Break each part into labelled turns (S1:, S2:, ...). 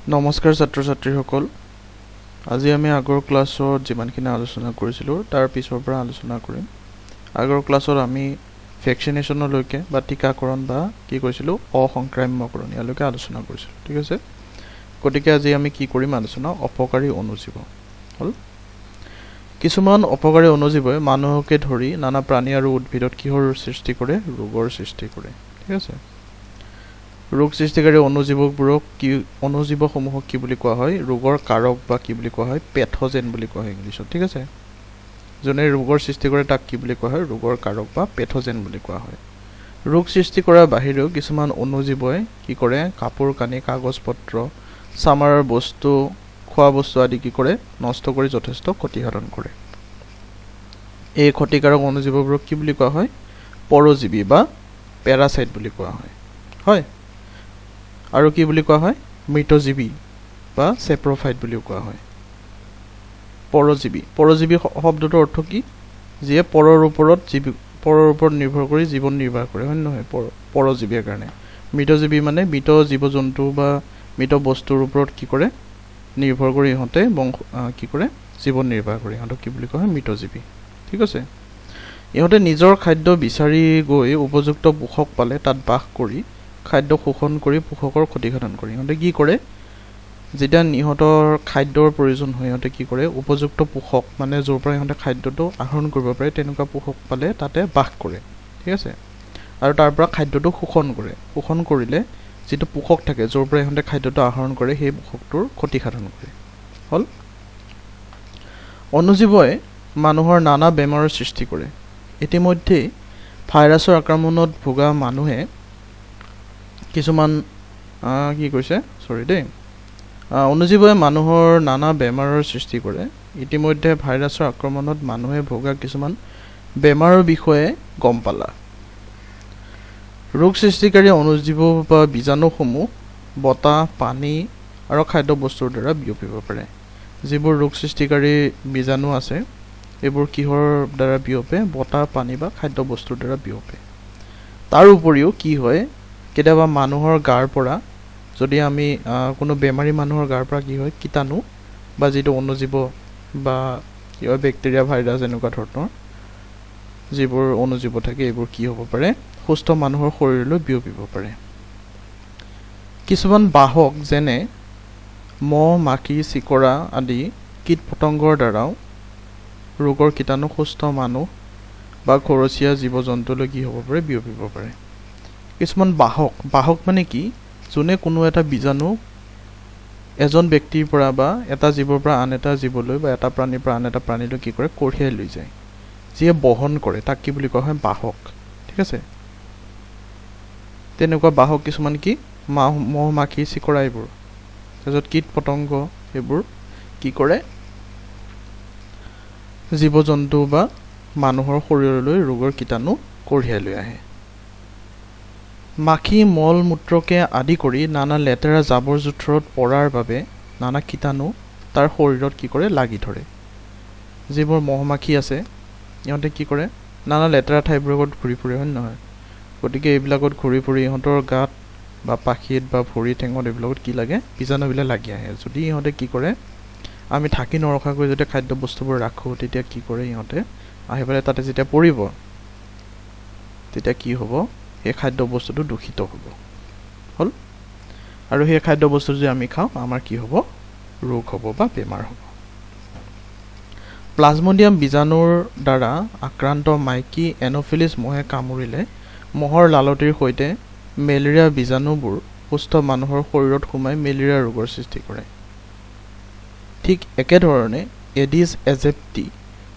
S1: নমস্কাৰ ছাত্ৰ ছাত্ৰীসকল আজি আমি আগৰ ক্লাছত যিমানখিনি আলোচনা কৰিছিলোঁ তাৰ পিছৰ পৰা আলোচনা কৰিম আগৰ ক্লাছত আমি ভেকচিনেশ্যনলৈকে বা টিকাকৰণ বা কি কৈছিলোঁ অসংক্ৰাম্যকৰণ ইয়ালৈকে আলোচনা কৰিছিলোঁ ঠিক আছে গতিকে আজি আমি কি কৰিম আলোচনা অপকাৰী অণুজীৱ হল কিছুমান অপকাৰী অণুজীৱে মানুহকে ধৰি নানা প্ৰাণী আৰু উদ্ভিদত কিহৰ সৃষ্টি কৰে ৰোগৰ সৃষ্টি কৰে ঠিক আছে ৰোগ সৃষ্টিকাৰী অণুজীৱবোৰক কি অণুজীৱসমূহক কি বুলি কোৱা হয় ৰোগৰ কাৰক বা কি বুলি কোৱা হয় পেথোজেন বুলি কোৱা হয় ইংলিছত ঠিক আছে যোনে ৰোগৰ সৃষ্টি কৰে তাক কি বুলি কোৱা হয় ৰোগৰ কাৰক বা পেথোজেন বুলি কোৱা হয় ৰোগ সৃষ্টি কৰাৰ বাহিৰেও কিছুমান অণুজীৱই কি কৰে কাপোৰ কানি কাগজ পত্ৰ সামাৰৰ বস্তু খোৱা বস্তু আদি কি কৰে নষ্ট কৰি যথেষ্ট ক্ষতিসাধন কৰে এই ক্ষতিকাৰক অণুজীৱবোৰক কি বুলি কোৱা হয় পৰজীৱী বা প্যাৰাসাইট বুলি কোৱা হয় হয় আৰু কি বুলি কোৱা হয় মৃতজীৱী বা সেপ্ৰোফাইট বুলি কোৱা হয় পৰজীৱী শব্দটোৰ অৰ্থ কি যিয়ে পৰৰ ওপৰত নিৰ্ভৰ কৰি জীৱন নিৰ্বাহ কৰে হয় নহয় পৰজীৱীৰ কাৰণে মৃতজীৱী মানে মৃত জীৱ-জন্তু বা মৃত বস্তুৰ ওপৰত কি কৰে নিৰ্ভৰ কৰি ইহঁতে কি কৰে জীৱন নিৰ্বাহ কৰে ইহঁতক কি বুলি কোৱা হয় মৃতজীৱী ঠিক আছে ইহঁতে নিজৰ খাদ্য বিচাৰি গৈ উপযুক্ত পোষক পালে তাত বাস কৰি খাদ্য শোষণ কৰি পোষকৰ ক্ষতিসাধন কৰে ইহঁতে কি কৰে যেতিয়া ইহঁতৰ খাদ্যৰ প্ৰয়োজন হয় ইহঁতে কি কৰে উপযুক্ত পোষক মানে য'ৰ পৰা ইহঁতে খাদ্যটো আহৰণ কৰিব পাৰে তেনেকুৱা পোষক পালে তাতে বাস কৰে ঠিক আছে আৰু তাৰ পৰা খাদ্যটো শোষণ কৰিলে যিটো পোষক থাকে য'ৰ পৰা ইহঁতে খাদ্যটো আহৰণ কৰে সেই পোষকটোৰ ক্ষতিসাধন কৰে হল অণুজীৱই মানুহৰ নানা বেমাৰৰ সৃষ্টি কৰে ইতিমধ্যে ভাইৰাছৰ আক্ৰমণত ভোগা মানুহে কিছুমান কি কৈছে অণুজীৱই মানুহৰ নানা বেমাৰৰ সৃষ্টি কৰে ইতিমধ্যে ভাইৰাছৰ আক্ৰমণত মানুহে ভোগা কিছুমান বেমাৰৰ বিষয়ে গম পালা ৰোগ সৃষ্টিকাৰী অণুজীৱ বা বীজাণুসমূহ বতাহ পানী আৰু খাদ্য বস্তুৰ দ্বাৰা বিয়পিব পাৰে যিবোৰ ৰোগ সৃষ্টিকাৰী বীজাণু আছে এইবোৰ কিহৰ দ্বাৰা বিয়পে বতাহ পানী বা খাদ্য বস্তুৰ দ্বাৰা বিয়পে তাৰ উপৰিও কি হয় কেতিয়াবা মানুহৰ গাৰ পৰা যদি আমি কোনো বেমাৰী মানুহৰ গাৰ পৰা কি হয় কীটাণু বা যিটো অণুজীৱ বা কি হয় বেক্টেৰিয়া ভাইৰাছ এনেকুৱা ধৰণৰ যিবোৰ অণুজীৱ থাকে এইবোৰ কি হ'ব পাৰে সুস্থ মানুহৰ শৰীৰলৈ বিয়পিব পাৰে কিছুমান বাহক যেনে মহ মাখি চিকৰা আদি কীট পতংগৰ দ্বাৰাও ৰোগৰ কীটাণু সুস্থ মানুহ বা ঘৰচীয়া জীৱ-জন্তুলৈ কি হ'ব পাৰে বিয়পিব পাৰে কিছুমান বাহক মানে কি যোনে কোনো এটা বীজাণু এজন ব্যক্তিৰ পৰা বা এটা জীৱৰ পৰা আন এটা জীৱলৈ বা এটা প্ৰাণীৰ পৰা আন এটা প্ৰাণীলৈ কি কৰে কঢ়িয়াই লৈ যায় যিয়ে বহন কৰে তাক কি বুলি কোৱা হয় বাহক ঠিক আছে তেনেকুৱা বাহক কিছুমান কি মহ মাখি চিকৰা এইবোৰ তাৰপিছত কীট পতংগ এইবোৰ কি কৰে জীৱ-জন্তু বা মানুহৰ শৰীৰলৈ ৰোগৰ কীটাণু কঢ়িয়াই লৈ আহে মাখি মল মূত্ৰকে আদি কৰি নানা লেতেৰা জাবৰ জোথৰত পৰাৰ বাবে নানা কীটাণু তাৰ শৰীৰত কি কৰে লাগি ধৰে যিবোৰ মহ মাখি আছে ইহঁতে কি কৰে নানা লেতেৰা ঠাইবোৰত ঘূৰি ফুৰে হয় নহয় গতিকে এইবিলাকত ঘূৰি ফুৰি ইহঁতৰ গাত বা পাখিত বা ভৰি ঠেঙত এইবিলাকত কি লাগে বীজাণুবিলাক লাগি আহে যদি ইহঁতে কি কৰে আমি ঢাকি নৰখাকৈ যেতিয়া খাদ্য বস্তুবোৰ ৰাখোঁ তেতিয়া কি কৰে ইহঁতে আহি পেলাই তাতে যেতিয়া পৰিব তেতিয়া কি হ'ব সেই খাদ্য বস্তুটো দূষিত হ'ল আৰু সেই খাদ্য বস্তু যদি আমি খাওঁ আমাৰ কি হ'ব ৰোগ হ'ব বা বেমাৰ হ'ব প্লাজমোডিয়াম বীজাণুৰ দ্বাৰা আক্ৰান্ত মাইকী এন'ফিলিছ মহে কামুৰিলে মহৰ লালটিৰ সৈতে মেলেৰিয়া বীজাণুবোৰ সুস্থ মানুহৰ শৰীৰত সোমাই মেলেৰিয়া ৰোগৰ সৃষ্টি কৰে ঠিক একেধৰণে এডিছ এজেপ্টি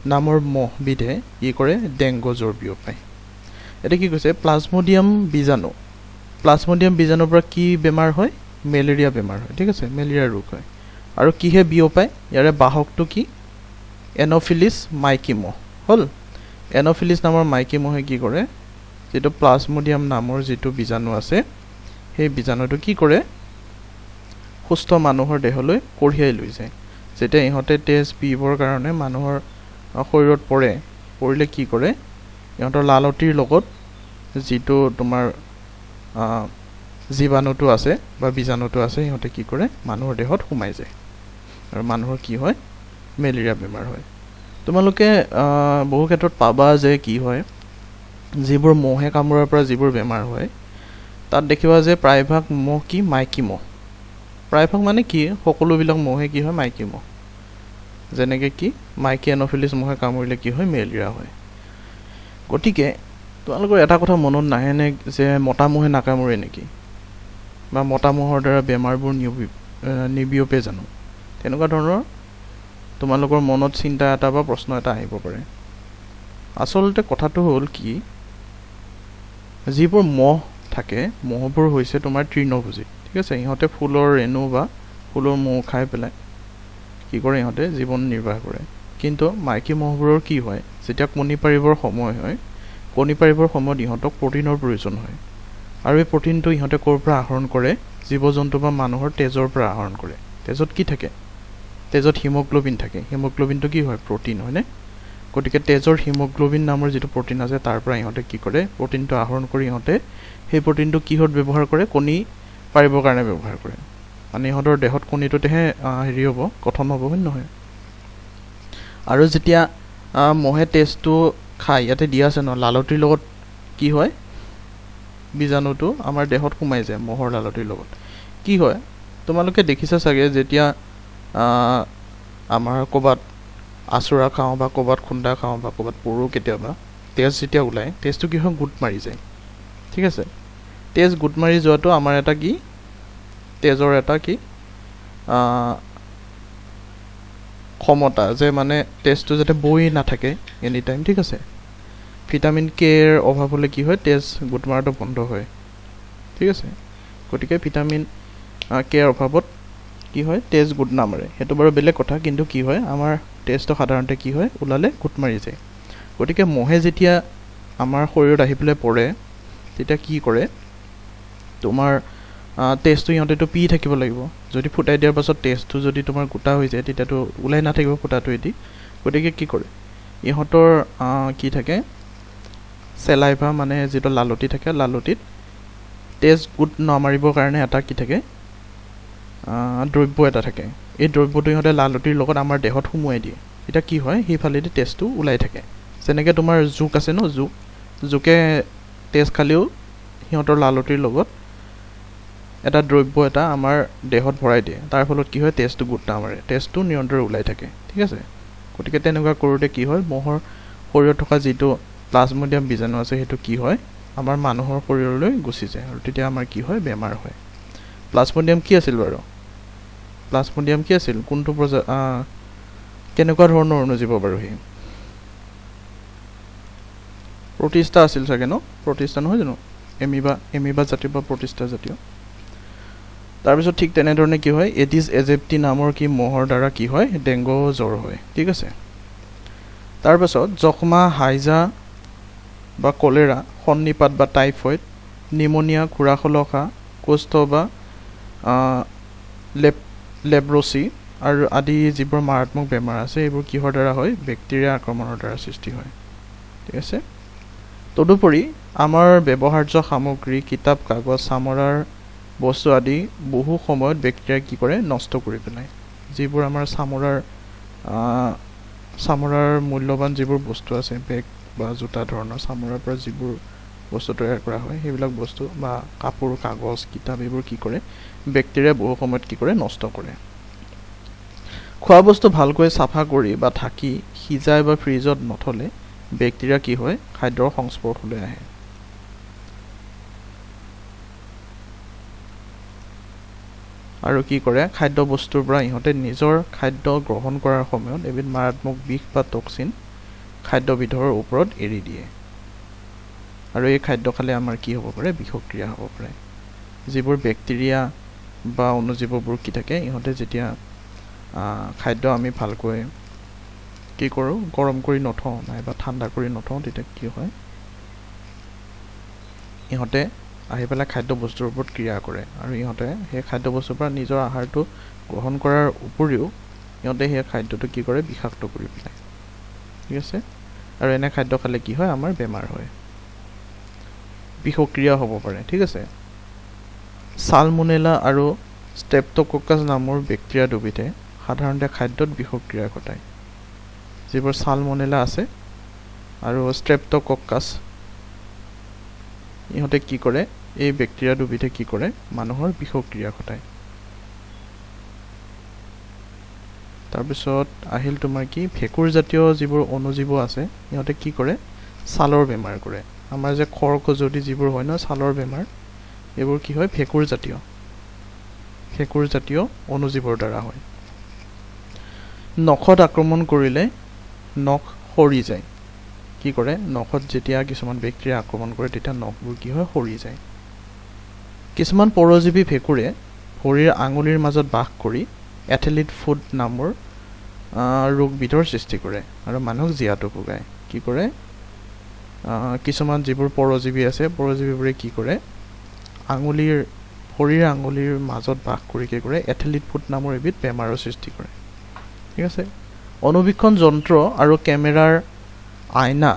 S1: নামৰ মহবিধে কি কৰে ডেংগু জ্বৰ বিয়পায় এটা কি কৈছে প্লাজমোডিয়াম বীজাণুৰ পৰা কি বেমাৰ হয় মেলেৰিয়া বেমাৰ হয় ঠিক আছে মেলেৰিয়া ৰোগ হয় আৰু কিহে বিয়পায় ইয়াৰে বাহকটো কি এন'ফিলিছ মাইকী মহ হ'ল এন'ফিলিছ নামৰ মাইকী মহে কি কৰে যিটো প্লাজমোডিয়াম নামৰ যিটো বীজাণু আছে সেই বীজাণুটো কি কৰে সুস্থ মানুহৰ দেহলৈ কঢ়িয়াই লৈ যায় যেতিয়া ইহঁতে তেজ পিবৰ কাৰণে মানুহৰ শৰীৰত পৰিলে কি কৰে ইহঁতৰ লালটিৰ লগত যিটো তোমাৰ জীৱাণুটো আছে বা বীজাণুটো আছে সিহঁতে কি কৰে মানুহৰ দেহত সোমাই যায় আৰু মানুহৰ কি হয় মেলেৰিয়া বেমাৰ হয় তোমালোকে বহু ক্ষেত্ৰত পাবা যে কি হয় যিবোৰ মহে কামোৰাৰ পৰা যিবোৰ বেমাৰ হয় তাত দেখিবা যে প্ৰায়ভাগ মহ কি মাইকী মহ প্ৰায়ভাগ মানে কি সকলোবিলাক মহে কি হয় মাইকী মহ যেনেকে কি মাইকী এনফিলিছ মহে কামুৰিলে কি হয় মেলেৰিয়া হয় গতিকে তোমালোকৰ এটা কথা মনত নাহে নে যে মতা মহে নাকামুৰে নেকি বা মতা মহৰ দ্বাৰা বেমাৰবোৰ নিবিয়পে জানো তেনেকুৱা ধৰণৰ তোমালোকৰ মনত চিন্তা এটা বা প্ৰশ্ন এটা আহিব পাৰে আচলতে কথাটো হ'ল কি যিবোৰ মহ থাকে মহবোৰ হৈছে তোমাৰ তৃণভোজী ঠিক আছে ইহঁতে ফুলৰ ৰেণু বা ফুলৰ মৌ খাই পেলাই কি কৰে ইহঁতে জীৱন নিৰ্বাহ কৰে কিন্তু মাইকী মহবোৰৰ কি হয় যেতিয়া কণী পাৰিবৰ সময় হয় কণী পাৰিবৰ সময়ত ইহঁতক প্ৰটিনৰ প্ৰয়োজন হয় আৰু এই প্ৰটিনটো ইহঁতে ক'ৰ পৰা আহৰণ কৰে জীৱ জন্তু বা মানুহৰ তেজৰ পৰা আহৰণ কৰে তেজত কি থাকে তেজত হিমোগ্লোবিন থাকে হিমোগ্লোবিনটো কি হয় প্ৰটিন হয়নে গতিকে তেজৰ হিমোগ্লোবিন নামৰ যিটো প্ৰটিন আছে তাৰ পৰা ইহঁতে কি কৰে প্ৰটিনটো আহৰণ কৰি ইহঁতে সেই প্ৰটিনটো কিহত ব্যৱহাৰ কৰে কণী পাৰিবৰ কাৰণে ব্যৱহাৰ কৰে মানে ইহঁতৰ দেহত কণীটোতেহে হেৰি হ'ব গঠন হ'ব হয় নহয় আৰু যেতিয়া মহে তেজটো খাই ইয়াতে দিয়া আছে ন লালটিৰ লগত কি হয় বীজাণুটো আমাৰ দেহত সোমাই যায় মহৰ লালটিৰ লগত কি হয় তোমালোকে দেখিছা চাগে যেতিয়া আমাৰ ক'ৰবাত আচুৰা খাওঁ বা ক'ৰবাত খুন্দা খাওঁ বা ক'ৰবাত পৰো কেতিয়াবা তেজ যেতিয়া ওলায় তেজটো কি হয় গোট মাৰি যায় ঠিক আছে তেজ গোট মাৰি যোৱাটো আমাৰ এটা কি তেজৰ এটা কি ক্ষমতা যে মানে তেজটো যাতে বৈ নাথাকে এনি টাইম ঠিক আছে ভিটামিন কেৰ অভাৱ হ'লে কি হয় তেজ গোট মাৰাটো বন্ধ হয় ঠিক আছে গতিকে ভিটামিন কেৰ অভাৱত কি হয় তেজ গোট নামাৰে সেইটো বাৰু বেলেগ কথা কিন্তু কি হয় আমাৰ তেজটো সাধাৰণতে কি হয় ওলালে গোট মাৰি যায় গতিকে মহে যেতিয়া আমাৰ শৰীৰত আহি পেলাই পৰে তেতিয়া কি কৰে তোমাৰ তেজটো ইহঁতেতো পি থাকিব লাগিব যদি ফুটাই দিয়াৰ পাছত তেজটো যদি তোমাৰ গোটা হৈ যায় তেতিয়াতো ওলাই নাথাকিব ফুটাটো এটি গতিকে কি কৰে ইহঁতৰ কি থাকে চেলাইভা মানে যিটো লালটি থাকে লালটিত তেজ গোট নামাৰিবৰ কাৰণে এটা কি থাকে দ্ৰব্য এটা থাকে এই দ্ৰব্যটো ইহঁতে লালটিৰ লগত আমাৰ দেহত সুমুৱাই দিয়ে এতিয়া কি হয় সেইফালেদি তেজটো ওলাই থাকে যেনেকৈ তোমাৰ জোক আছে ন জোকে তেজ খালেও সিহঁতৰ লালটিৰ লগত এটা দ্ৰব্য এটা আমাৰ দেহত ভৰাই দিয়ে তাৰ ফলত কি হয় তেজটো গোট নামাৰে তেজটো নিৰন্তৰ ওলাই থাকে ঠিক আছে গতিকে তেনেকুৱা কৰোঁতে কি হয় মহৰ শৰীৰত থকা যিটো প্লাজমডিয়াম বীজাণু আছে সেইটো কি হয় আমাৰ মানুহৰ শৰীৰলৈ গুচি যায় আৰু তেতিয়া আমাৰ কি হয় বেমাৰ হয় প্লাজমডিয়াম কি আছিল বাৰু প্লাজমডিয়াম কি আছিল কোনটো কেনেকুৱা ধৰণৰ অণুজীৱ বাৰু সি প্ৰটিষ্টা আছিল চাগে ন প্ৰটিষ্টা নহয় জানো এমিবা জাতীয় বা প্ৰটিষ্টা জাতীয় তাৰপিছত ঠিক তেনেধৰণে কি হয় এডিছ এজেপ্টি নামৰ কি মহৰ দ্বাৰা কি হয় ডেংগু জ্বৰ হয় ঠিক আছে তাৰপাছত যক্ষ্মা হাইজা বা কলেৰা সন্নিপাত বা টাইফয়েড নিমনিয়া খুৰাখলখা কুষ্ঠ বা লেপ্ৰচি আৰু আদি যিবোৰ মাৰাত্মক বেমাৰ আছে এইবোৰ কিহৰ দ্বাৰা হয় বেক্টেৰিয়া আক্ৰমণৰ দ্বাৰা সৃষ্টি হয় ঠিক আছে তদুপৰি আমাৰ ব্যৱহাৰ্য সামগ্ৰী কিতাপ কাগজ চামৰাৰ বস্তু আদি বহু সময়ত বেক্টেৰিয়াই কি কৰে নষ্ট কৰি পেলায় যিবোৰ আমাৰ চামৰাৰ মূল্যৱান যিবোৰ বস্তু আছে বেগ বা জোতা ধৰণৰ চামৰাৰ পৰা যিবোৰ বস্তু তৈয়াৰ কৰা হয় সেইবিলাক বস্তু বা কাপোৰ কাগজ কিতাপ এইবোৰ কি কৰে বেক্টেৰিয়াই বহু সময়ত কি কৰে নষ্ট কৰে খোৱা বস্তু ভালকৈ চাফা কৰি বা ঢাকি সিজাই বা ফ্ৰিজত নথলে বেক্টেৰিয়া কি হয় খাদ্যৰ সংস্পৰ্শলৈ আহে আৰু কি কৰে খাদ্য বস্তুৰ পৰা ইহঁতে নিজৰ খাদ্য গ্ৰহণ কৰাৰ সময়ত এবিধ মাৰাত্মক বিষ বা টক্সিন খাদ্যবিধৰ ওপৰত এৰি দিয়ে আৰু এই খাদ্য খালে আমাৰ কি হ'ব পাৰে বিষক্ৰিয়া হ'ব পাৰে যিবোৰ বেক্টেৰিয়া বা অণুজীৱবোৰ কি থাকে ইহঁতে যেতিয়া খাদ্য আমি ভালকৈ কি কৰোঁ গৰম কৰি নথওঁ নাইবা ঠাণ্ডা কৰি নথওঁ তেতিয়া কি হয় ইহঁতে আহি পেলাই খাদ্য বস্তুৰ ওপৰত ক্ৰিয়া কৰে আৰু ইহঁতে সেই খাদ্য বস্তুৰ পৰা নিজৰ আহাৰটো গ্ৰহণ কৰাৰ উপৰিও ইহঁতে সেই খাদ্যটো কি কৰে বিষাক্ত কৰি পেলায় ঠিক আছে আৰু এনে খাদ্য খালে কি হয় আমাৰ বেমাৰ হয় বিষক্ৰিয়া হ'ব পাৰে ঠিক আছে সালমোনেলা আৰু ষ্ট্ৰেপ্টোককাছ নামৰ বেক্টেৰিয়া দুবিধে সাধাৰণতে খাদ্যত বিষক্ৰিয়া ঘটায়। যিবোৰ সালমোনেলা আছে আৰু ষ্ট্ৰেপ্টোককাছ ইহঁতে কি কৰে, এই বেক্টেৰিয়া দুবিধে কি কৰে, মানুহৰ বিষক্ৰিয়া ঘটায়। তাৰপিছত আহিল তোমাৰ কি, ভেঁকুৰ জাতীয় যিবোৰ অণুজীৱ আছে ইহঁতে কি কৰে, ছালৰ বেমাৰ কৰে। আমাৰ যে খৰ খজুৱতি যিবোৰ হয় ন ছালৰ বেমাৰ, এইবোৰ কি হয়, ভেঁকুৰ জাতীয় অণুজীৱৰ দ্বাৰা হয়। নখত আক্ৰমণ কৰিলে নখ সৰি যায়। কি কৰে, নখত যেতিয়া কিছুমান বেক্টেৰিয়া আক্ৰমণ কৰে তেতিয়া নখবোৰ কি হয়, সৰি যায়। কিছুমান পৰজীৱী ভেঁকুৰে ভৰিৰ আঙুলিৰ মাজত বাস কৰি এথেলিট ফুট নামৰ ৰোগবিধৰ সৃষ্টি কৰে আৰু মানুহক জীয়াতু ভোগায়। কি কৰে, কিছুমান যিবোৰ পৰজীৱী আছে পৰজীৱীবোৰে কি কৰে, ভৰিৰ আঙুলিৰ মাজত বাস কৰি কি কৰে, এথেলিট ফুট নামৰ এবিধ বেমাৰৰ সৃষ্টি কৰে। ঠিক আছে। অনুবীক্ষণ যন্ত্ৰ আৰু কেমেৰাৰ আইনা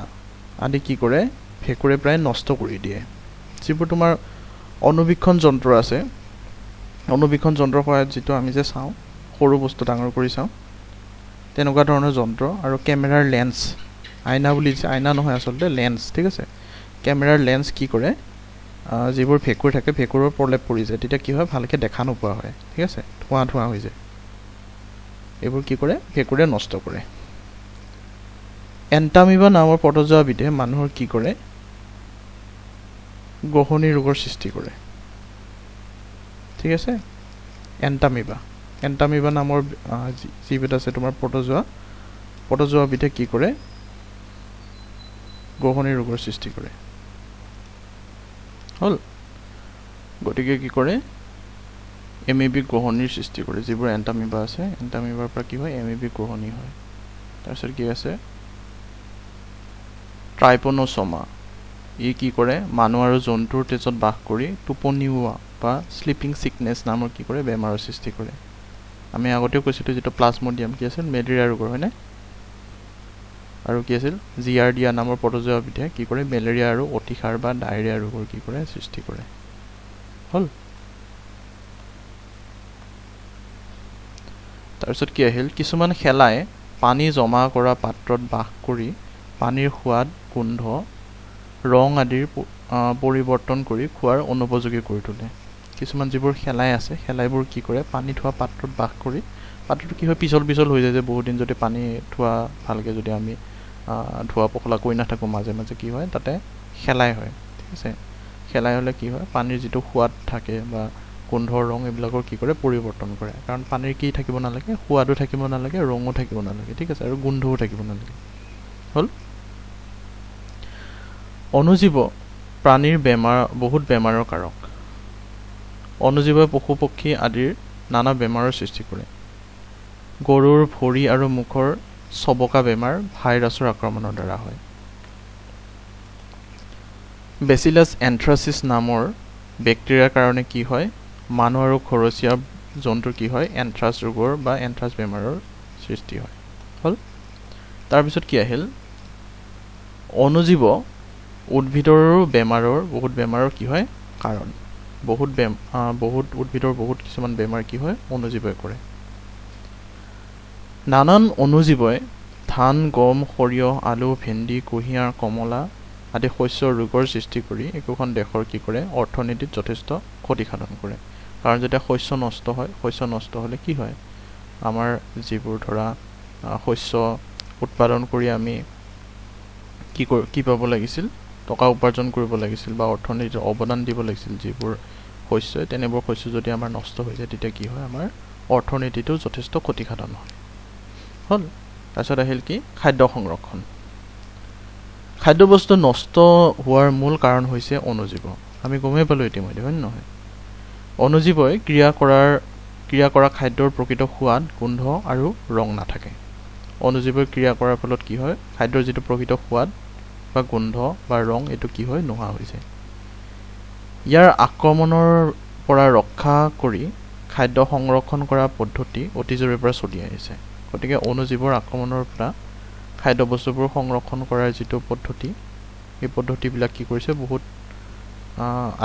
S1: আদি কি কৰে, ভেঁকুৰে প্ৰায় নষ্ট কৰি দিয়ে। যিবোৰ তোমাৰ অনুবীক্ষণ যন্ত্ৰ আছে, অনুবীক্ষণ যন্ত্ৰৰ সহায়ত যিটো আমি যে চাওঁ, সৰু বস্তু ডাঙৰ কৰি চাওঁ, তেনেকুৱা ধৰণৰ যন্ত্ৰ আৰু কেমেৰাৰ লেন্স, আইনা বুলি দিছে, আইনা নহয় আচলতে লেন্স। ঠিক আছে। কেমেৰাৰ লেন্স কি কৰে, যিবোৰ ভেঁকুৰ থাকে ভেঁকুৰৰ প্ৰলেপ পৰি যায়, তেতিয়া কি হয়, ভালকৈ দেখা নোপোৱা হয়। ঠিক আছে, ধোঁৱা হৈ যায়। এইবোৰ কি কৰে, ভেঁকুৰে নষ্ট কৰে। এণ্টামিবা নামৰ প্ৰটোজোৱাবিধে মানুহৰ কি কৰে, গ্ৰহণী ৰোগৰ সৃষ্টি কৰে। ঠিক আছে। এণ্টামিবা নামৰ যিবিধ আছে তোমাৰ প্ৰটোজোৱাবিধে কি কৰে, গ্ৰহণী ৰোগৰ সৃষ্টি কৰে। হ'ল। গতিকে কি কৰে, এমিবি গ্ৰহণীৰ সৃষ্টি কৰে। যিবোৰ এণ্টামিবা আছে, এণ্টামিবাৰ পৰা কি হয়, এমিবি গ্ৰহণী হয়। তাৰপিছত কি আছে, ট্ৰাইপন'চমা, ই কি কৰে, মানুহ আৰু জন্তুৰ তেজত বাস কৰি টোপনিওৱা বা শ্লিপিং চিকনেছ নামৰ কি কৰে, বেমাৰৰ সৃষ্টি কৰে। আমি আগতেও কৈছিলোঁ যিটো প্লাজমডিয়াম কি আছিল, মেলেৰিয়া ৰোগৰ, হয়নে? আৰু কি আছিল, জিয়াৰ্ডিয়া নামৰ প্ৰটোজোৱাবিধে কি কৰে, মেলেৰিয়া আৰু অতিসাৰ বা ডায়েৰিয়া ৰোগৰ কি কৰে, সৃষ্টি কৰে। হ'ল। তাৰপিছত কি আহিল, কিছুমান শেলাই পানী জমা কৰা পাত্ৰত বাস কৰি পানীৰ সোৱাদ, গোন্ধ, ৰং আদিৰ পৰিৱৰ্তন কৰি খোৱাৰ অনুপযোগী কৰি তোলে। কিছুমান যিবোৰ শেলাই আছে, শেলাইবোৰ কি কৰে, পানী থোৱা পাত্ৰত বাস কৰি, পাত্ৰটো কি হয়, পিছল হৈ যায় যে বহুত দিন যদি পানী থোৱা ভালকৈ যদি আমি ধোৱা পখলা কৰি নাথাকোঁ, মাজে মাজে কি হয়, তাতে শেলাই হয়। ঠিক আছে। শেলাই হ'লে কি হয়, পানীৰ যিটো সোৱাদ থাকে বা গোন্ধ, ৰং এইবিলাকৰ কি কৰে, পৰিৱৰ্তন কৰে। কাৰণ পানীৰ কি থাকিব নালাগে, সোৱাদো থাকিব নালাগে, ৰঙো থাকিব নালাগে। ঠিক আছে। আৰু গোন্ধও থাকিব নালাগে। হ'ল। অণুজীৱ প্ৰাণীৰ বহুত বেমাৰৰ কাৰক। অণুজীৱই পশু পক্ষী আদিৰ নানা বেমাৰৰ সৃষ্টি কৰে। গৰুৰ ভৰি আৰু মুখৰ চবকা বেমাৰ ভাইৰাছৰ আক্ৰমণৰ দ্বাৰা হয়। বেচিলাছ এন্থ্ৰাচিছ নামৰ বেক্টেৰিয়াৰ কাৰণে কি হয়, মানুহ আৰু ঘৰচীয়া জন্তুৰ কি হয়, এন্থ্ৰাছ ৰোগৰ বা এন্থ্ৰাছ বেমাৰৰ সৃষ্টি হয়। হ'ল। তাৰপিছত কি আহিল, অণুজীৱ উদ্ভিদৰো বহুত বেমাৰৰ কি হয়, কাৰণ। বহুত উদ্ভিদৰ বহুত কিছুমান বেমাৰ কি হয়, অণুজীৱই কৰে। নানান অণুজীৱই ধান, গম, সৰিয়হ, আলু, ভেন্দি, কুঁহিয়াৰ, কমলা আদি শস্যৰ ৰোগৰ সৃষ্টি কৰি একোখন দেশৰ কি কৰে, অৰ্থনীতিত যথেষ্ট ক্ষতিসাধন কৰে। কাৰণ যেতিয়া শস্য নষ্ট হয়, শস্য নষ্ট হ'লে কি হয়, আমাৰ যিবোৰ ধৰা শস্য উৎপাদন কৰি আমি কি পাব লাগিছিল, টকা উপাৰ্জন কৰিব লাগিছিল বা অৰ্থনীতিত অৱদান দিব লাগিছিল যিবোৰ শস্যই, তেনেবোৰ শস্য যদি আমাৰ নষ্ট হৈ যায়, তেতিয়া কি হয়, আমাৰ অৰ্থনীতিটো যথেষ্ট ক্ষতিসাধন হয়। হ'ল। তাৰপিছত আহিল কি, খাদ্য সংৰক্ষণ। খাদ্যবস্তু নষ্ট হোৱাৰ মূল কাৰণ হৈছে অণুজীৱ। আমি গমেই পালোঁ ইতিমধ্যে, হয় নে নহয়? অণুজীৱই ক্ৰিয়া কৰা খাদ্যৰ প্ৰকৃত সোৱাদ, গোন্ধ আৰু ৰং নাথাকে। অণুজীৱই ক্ৰিয়া কৰাৰ ফলত কি হয়, খাদ্যৰ যিটো প্ৰকৃত সোৱাদ বা গোন্ধ বা ৰং, এইটো কি হয়, নোহোৱা হৈ যায়। ইয়াৰ আক্ৰমণৰ পৰা ৰক্ষা কৰি খাদ্য সংৰক্ষণ কৰা পদ্ধতি অতীজৰে পৰা চলি আহিছে। গতিকে অণুজীৱৰ আক্ৰমণৰ পৰা খাদ্যবস্তুবোৰ সংৰক্ষণ কৰাৰ যিটো পদ্ধতি, এই পদ্ধতিবিলাক কি কৰিছে, বহুত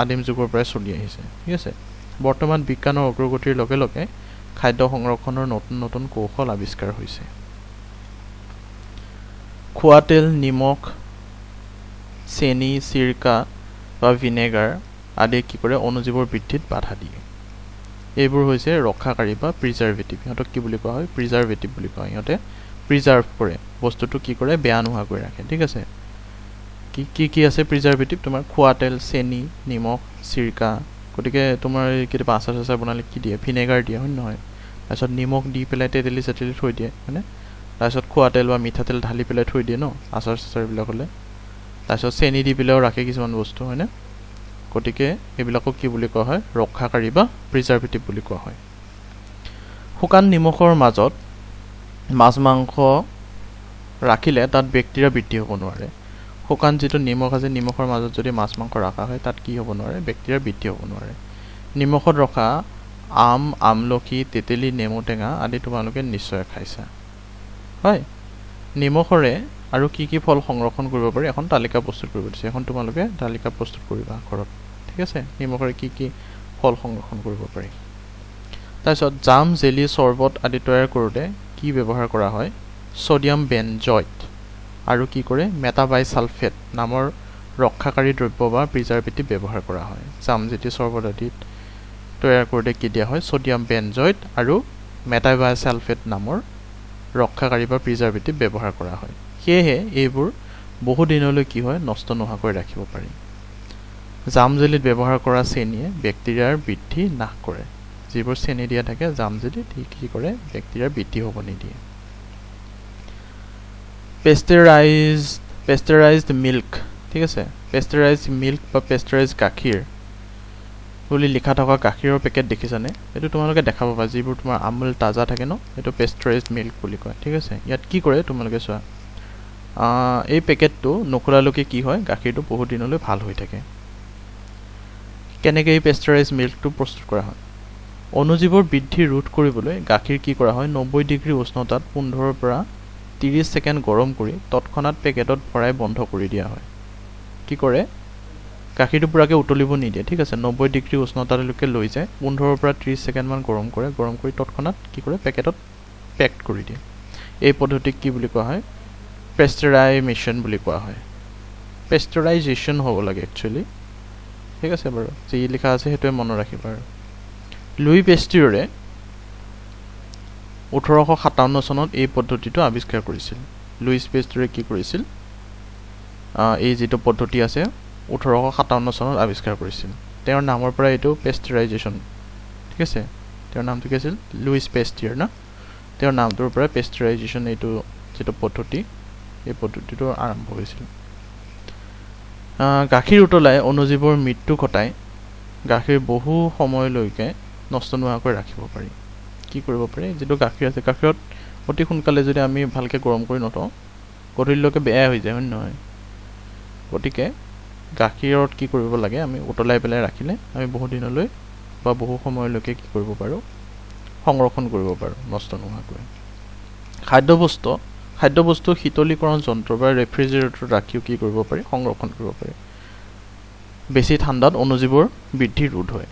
S1: আদিম যুগৰ পৰাই চলি আহিছে। ঠিক আছে। বৰ্তমান বিজ্ঞানৰ অগ্ৰগতিৰ লগে লগে খাদ্য সংৰক্ষণৰ নতুন নতুন কৌশল আৱিষ্কাৰ হৈছে। খোৱা তেল, নিমখ, চেনি, চিৰকা বা ভিনেগাৰ আদি কি কৰে অণুজীৱৰ বৃদ্ধিত বাধা দিয়ে। এইবোৰ হৈছে ৰক্ষাকাৰী বা প্ৰিজাৰ্ভেটিভ। ইহঁতক কি বুলি কোৱা হয়? প্ৰিজাৰ্ভেটিভ বুলি কোৱা হয়। ইহঁতে প্ৰিজাৰ্ভ কৰে, বস্তুটো কি কৰে বেয়া নোহোৱাকৈ ৰাখে। ঠিক আছে, কি আছে প্ৰিজাৰ্ভেটিভ? তোমাৰ খোৱা তেল, চেনি, নিমখ, চিৰকা। গতিকে তোমাৰ কেতিয়াবা আচাৰ চাচাৰ বনালে কি দিয়ে? ভিনেগাৰ দিয়ে, হয় নহয়? তাৰপিছত নিমখ দি পেলাই তেতেলি চেতেলি থৈ দিয়ে, হয়নে? তাৰপিছত খোৱা তেল বা মিঠাতেল ঢালি পেলাই থৈ দিয়ে ন আচাৰ চাচাৰবিলাক হ'লে। তাৰপিছত চেনি দি পেলাইও ৰাখে কিছুমান বস্তু, হয়নে? গতিকে এইবিলাকক কি বুলি কোৱা হয়? ৰক্ষাকাৰী বা প্ৰিজাৰ্ভেটিভ বুলি কোৱা হয়। শুকান নিমখৰ মাজত মাছ মাংস ৰাখিলে তাত বেক্টেৰিয়া বৃদ্ধি হ'ব নোৱাৰে। শুকান যিটো নিমখ আছে, নিমখৰ মাজত যদি মাছ মাংস ৰখা হয় তাত কি হ'ব নোৱাৰে? বেক্টেৰিয়া বৃদ্ধি হ'ব নোৱাৰে। নিমখত ৰখা আম, আমলখি, তেতেলী, নেমু টেঙা আদি তোমালোকে নিশ্চয় খাইছা, হয়? নিমখৰে আৰু কি ফল সংৰক্ষণ কৰিব পাৰি এখন তালিকা প্ৰস্তুত কৰিব দিছে। এখন তোমালোকে তালিকা প্ৰস্তুত কৰিবা ঘৰত, ঠিক আছে? নিমখৰে কি ফল সংৰক্ষণ কৰিব পাৰি। তাৰপিছত জাম, জেলি, চৰ্বত আদি তৈয়াৰ কৰোঁতে কি ব্যৱহাৰ কৰা হয়? ছডিয়াম বেনজয়েট আৰু কি কৰে মেটাবাইচালফেট নামৰ ৰক্ষাকাৰী দ্ৰব্য বা প্ৰিজাৰ্ভেটিভ ব্যৱহাৰ কৰা হয়। জাম, জেলি, চৰ্বত আদিত তৈয়াৰ কৰোঁতে কি দিয়া হয়? ছডিয়াম বেনজয়েট আৰু মেটাবাইচালফেট নামৰ ৰক্ষাকাৰী বা প্ৰিজাৰ্ভেটিভ ব্যৱহাৰ কৰা হয়। সেয়েহে এইবোৰ বহু দিনলৈ কি হয়? নষ্ট নোহোৱাকৈ ৰাখিব পাৰি। জাম জেলিত ব্যৱহাৰ কৰা চেনিয়ে বেক্টেৰিয়াৰ বৃদ্ধি নাশ কৰে। যিবোৰ চেনি দিয়া থাকে জাম জেলিত কি কৰে? বেক্টেৰিয়াৰ বৃদ্ধি হ'ব নিদিয়ে। পেষ্টাৰাইজড মিল্ক, ঠিক আছে? পেষ্টাৰাইজড মিল্ক বা পেষ্টাৰাইজড গাখীৰ বুলি লিখা থকা গাখীৰৰ পেকেট দেখিছানে? এইটো তোমালোকে দেখা পাবা, যিবোৰ তোমাৰ আমুল তাজা থাকে ন, এইটো পেষ্টাৰাইজড মিল্ক বুলি কয়, ঠিক আছে? ইয়াত কি কৰে তোমালোকে চোৱা, এই পেকেটটো নোখোলালৈকে কি হয়? গাখীৰটো বহুত দিনলৈ ভাল হৈ থাকে। কেনেকৈ এই পেষ্টাৰাইজড মিল্কটো প্ৰস্তুত কৰা হয়? অণুজীৱৰ বৃদ্ধি ৰোধ কৰিবলৈ গাখীৰ কি কৰা হয়? 90 ডিগ্ৰী উষ্ণতাত 15 পৰা 30 ছেকেণ্ড গৰম কৰি তৎক্ষণাত পেকেটত ভৰাই বন্ধ কৰি দিয়া হয়। কি কৰে? গাখীৰটো পূৰাকৈ উতলিব নিদিয়ে, ঠিক আছে? 90 ডিগ্ৰী উষ্ণতালৈকে লৈ যায়, 15 পৰা 30 ছেকেণ্ডমান গৰম কৰে, গৰম কৰি তৎক্ষণাত কি কৰে? পেকেটত পেক কৰি দিয়ে। এই পদ্ধতিক কি বুলি কোৱা হয়? পেষ্টাৰাইজেশ্যন বুলি কোৱা হয়। পেষ্টাৰাইজেশ্যন হ'ব লাগে একচুৱেলি, ঠিক আছে বাৰু? যি লিখা আছে সেইটোৱে মনত ৰাখিবা আৰু। লুই পেষ্টিয়ৰে 1857 চনত এই পদ্ধতিটো আৱিষ্কাৰ কৰিছিল। লুইচ পেষ্টিয়ৰে কি কৰিছিল? এই যিটো পদ্ধতি আছে 1857 চনত আৱিষ্কাৰ কৰিছিল। তেওঁৰ নামৰ পৰা এইটো পেষ্টাৰাইজেশ্যন, ঠিক আছে? তেওঁৰ নামটো কি আছিল? লুইচ পেষ্টিয়ৰ না? তেওঁৰ নামটোৰ পৰা পেষ্টাৰাইজেশ্যন এইটো যিটো পদ্ধতি, এই পদ্ধতিটো আৰম্ভ হৈছিল। গাখীৰ উতলাই অণুজীৱৰ মৃত্যু ঘটাই গাখীৰ বহু সময়লৈকে নষ্ট নোহোৱাকৈ ৰাখিব পাৰি। কি কৰিব পাৰি? যিটো গাখীৰ আছে, গাখীৰত অতি সোনকালে যদি আমি ভালকৈ গৰম কৰি নথওঁ গধূলিলৈকে বেয়া হৈ যায়, হয় নহয়? গতিকে গাখীৰত কি কৰিব লাগে? আমি উতলাই পেলাই ৰাখিলে আমি বহু দিনলৈ বা বহু সময়লৈকে কি কৰিব পাৰোঁ? সংৰক্ষণ কৰিব পাৰোঁ নষ্ট নোহোৱাকৈ। খাদ্যবস্তু শীতলীকৰণ যন্ত্ৰ বা ৰেফ্ৰিজাৰেটৰত ৰাখিও কি কৰিব পাৰি? সংৰক্ষণ কৰিব পাৰি। বেছি ঠাণ্ডাত অণুজীৱৰ বৃদ্ধি ৰোধ হয়।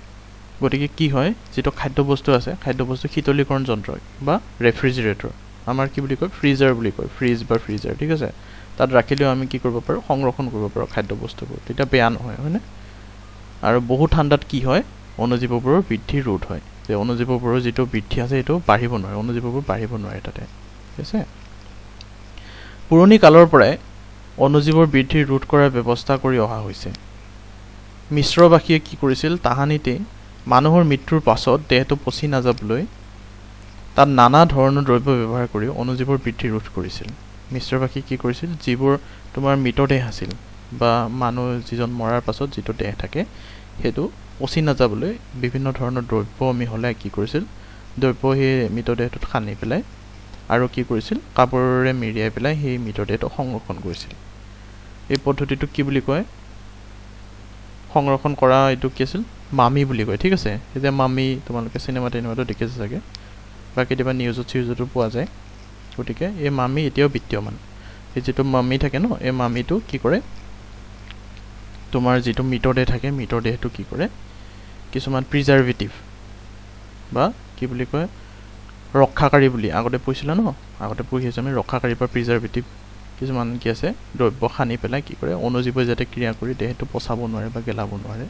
S1: গতিকে কি হয়? যিটো খাদ্যবস্তু আছে, খাদ্যবস্তু শীতলীকৰণ যন্ত্ৰ বা ৰেফ্ৰিজাৰেটৰ, আমাৰ কি বুলি কয়? ফ্ৰিজাৰ বুলি কয়, ফ্ৰিজ বা ফ্ৰিজাৰ, ঠিক আছে? তাত ৰাখিলেও আমি কি কৰিব পাৰোঁ? সংৰক্ষণ কৰিব পাৰোঁ খাদ্যবস্তুবোৰ, তেতিয়া বেয়া নহয়, হয়নে? আৰু বহু ঠাণ্ডাত কি হয়? অণুজীৱবোৰৰ বৃদ্ধি ৰোধ হয়। যে অণুজীৱবোৰৰ যিটো বৃদ্ধি আছে সেইটো বাঢ়িব নোৱাৰে, অণুজীৱবোৰ বাঢ়িব নোৱাৰে তাতে, ঠিক আছে? পুৰণি কালৰ পৰাই অণুজীৱৰ বৃদ্ধি ৰোধ কৰাৰ ব্যৱস্থা কৰি অহা হৈছে। মিশ্ৰবাসীয়ে কি কৰিছিল? তাহানিতেই মানুহৰ মৃত্যুৰ পাছত দেহটো পচি নাযাবলৈ তাত নানা ধৰণৰ দ্ৰব্য ব্যৱহাৰ কৰি অণুজীৱৰ বৃদ্ধি ৰোধ কৰিছিল। মিশ্ৰবাসী কি কৰিছিল? যিবোৰ তোমাৰ মৃতদেহ আছিল বা মানুহ যিজন মৰাৰ পাছত যিটো দেহ থাকে সেইটো পচি নাযাবলৈ বিভিন্ন ধৰণৰ দ্ৰব্য মিহলাই কি কৰিছিল? দ্ৰব্য সেই মৃতদেহটোত সানি পেলাই আৰু কি কৰিছিল? কাপোৰেৰে মেৰিয়াই পেলাই সেই মৃতদেহটো সংৰক্ষণ কৰিছিল। এই পদ্ধতিটোক কি বুলি কয়? সংৰক্ষণ কৰা এইটো কি আছিল? মামি বুলি কয়, ঠিক আছে? এই যে মামি তোমালোকে চিনেমাটো দেখিছে চাগে বা কেতিয়াবা নিউজতো পোৱা যায়। গতিকে এই মামি এতিয়াও বিদ্যমান। এই যিটো মামি থাকে ন, এই মামিটো কি কৰে? তোমাৰ যিটো মৃতদেহ থাকে, মৃতদেহটো কি কৰে? কিছুমান প্ৰিজাৰ্ভেটিভ বা কি বুলি কয় ৰক্ষাকাৰী বুলি আগতে পঢ়িছিলা ন আগতে পঢ়িছো আমি ৰক্ষাকাৰী বা প্ৰিজাৰ্ভেটিভ কিছুমান কি আছে দ্ৰব্য সানি পেলাই কি কৰে অনুজীৱে যাতে ক্ৰিয়া কৰি দেহটো পচাব নোৱাৰে বা গেলাব নোৱাৰে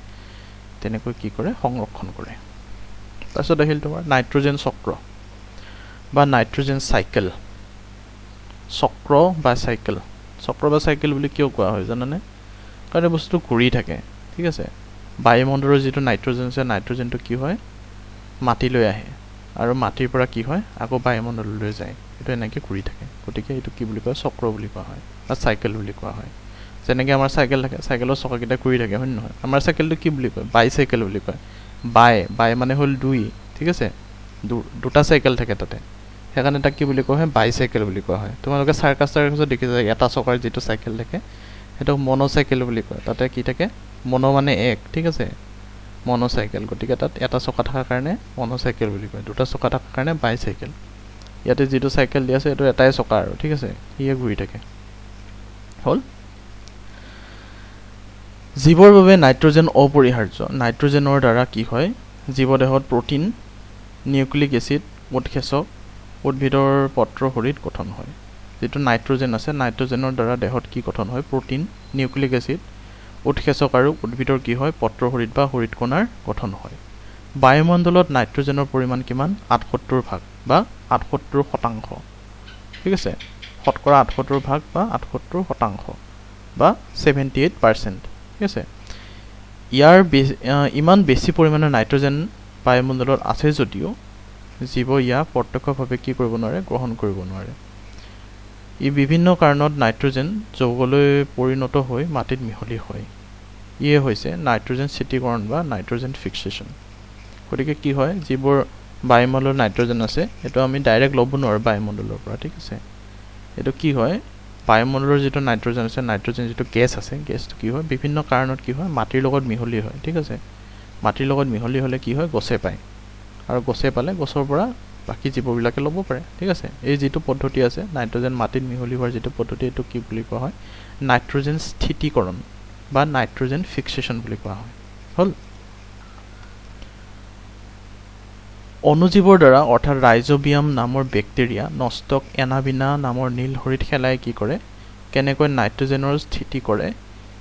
S1: তেনেকৈ কি কৰে সংৰক্ষণ কৰে তাৰপিছত আহিল তোমাৰ নাইট্ৰজেন চক্ৰ বা নাইট্ৰজেন চাইকেল চক্ৰ বা চাইকেল বুলি কিয় কোৱা হয় জানানে কাৰণ এই বস্তুটো ঘূৰি থাকে ঠিক আছে বায়ুমণ্ডলৰ যিটো নাইট্ৰজেন আছে নাইট্ৰজেনটো কি হয় মাটিলৈ আহে আৰু মাটিৰ পৰা কি হয় আকৌ বায়ুমণ্ডললৈ যায় এইটো এনেকৈ ঘূৰি থাকে গতিকে এইটো কি বুলি কয় চক্ৰ বুলি কোৱা হয় বা চাইকেল বুলি কোৱা হয় যেনেকৈ আমাৰ চাইকেল থাকে চাইকেলৰ চকাকেইটা ঘূৰি থাকে হয় নহয় আমাৰ চাইকেলটো কি বুলি কয় বাইচাইকেল বুলি কয় বাই মানে হ'ল দুই ঠিক আছে দুটা চাইকেল থাকে তাতে সেইকাৰণে তাক কি বুলি কোৱা হয় বাইচাইকেল বুলি কোৱা হয় তোমালোকে চাৰ্কাছত দেখিছা এটা চকাৰ যিটো চাইকেল থাকে সেইটো মনোচাইকেল বুলি কয় তাতে কি থাকে মনো মানে এক ঠিক আছে মনোচাইকেল গতিকে তাত এটা চকা থকাৰ কাৰণে মনোচাইকেল বুলি কয় দুটা চকা থকাৰ কাৰণে বাইচাইকেল ইয়াতে যিটো চাইকেল দি আছে এইটো এটাই চকা আৰু ঠিক আছে ইয়ে ঘূৰি থাকে হ'ল জীৱৰ বাবে নাইট্ৰজেন অপৰিহাৰ্য নাইট্ৰজেনৰ দ্বাৰা কি হয় জীৱদেহত প্ৰ'টিন নিউক্লিক এচিড উৎসেচক উদ্ভিদৰ পত্ৰ শৰীৰত গঠন হয় যিটো নাইট্ৰজেন আছে নাইট্ৰজেনৰ দ্বাৰা দেহত কি গঠন হয় প্ৰ'টিন নিউক্লিক এচিড উৎসেচক আৰু উদ্ভিদৰ কি হয় পত্ৰ শৰীৰত বা শৰীৰ কণাৰ গঠন হয় বায়ুমণ্ডলত নাইট্ৰজেনৰ পৰিমাণ কিমান 78% বা 78% ঠিক আছে শতকৰা 78% বা 78% বা 78% ঠিক আছে ইয়াৰ ইমান বেছি পৰিমাণৰ নাইট্ৰজেন বায়ুমণ্ডলত আছে যদিও জীৱ ইয়াক প্ৰত্যক্ষভাৱে কি কৰিব নোৱাৰে গ্ৰহণ কৰিব নোৱাৰে ই বিভিন্ন কাৰণত নাইট্ৰজেন যৌগলৈ পৰিণত হৈ মাটিত মিহলি হয় ইয়ে হৈছে নাইট্ৰজেন স্থিতিকৰণ বা নাইট্ৰজেন ফিক্সেশ্যন গতিকে কি হয় যিবোৰ বায়ুমণ্ডলত নাইট্ৰজেন আছে এইটো আমি ডাইৰেক্ট ল'ব নোৱাৰোঁ বায়ুমণ্ডলৰ পৰা ঠিক আছে এইটো কি হয় বায়ুমণ্ডলৰ যিটো নাইট্ৰজেন আছে নাইট্ৰজেন যিটো গেছ আছে গেছটো কি হয় বিভিন্ন কাৰণত কি হয় মাটিৰ লগত মিহলি হয় ঠিক আছে মাটিৰ লগত মিহলি হ'লে কি হয় গছে পায় আৰু গছে পালে গছৰ পৰা বাকী জীৱবিলাকে ল'ব পাৰে ঠিক আছে এই যিটো পদ্ধতি আছে নাইট্ৰজেন মাটিত মিহলি হোৱাৰ যিটো পদ্ধতি এইটো কি বুলি কোৱা হয় নাইট্ৰজেন স্থিতিকৰণ বা নাইট্ৰজেন ফিক্সেশ্যন বুলি কোৱা হয় হ'ল অনুজীৱৰ দ্বাৰা অৰ্থাৎ ৰাইজোবিয়াম নামৰ বেক্টেৰিয়া নষ্টক এনাবিনা নামৰ নীল হৰিত খেলাই কি কৰে কেনেকৈ নাইট্ৰজেনৰ স্থিতি কৰে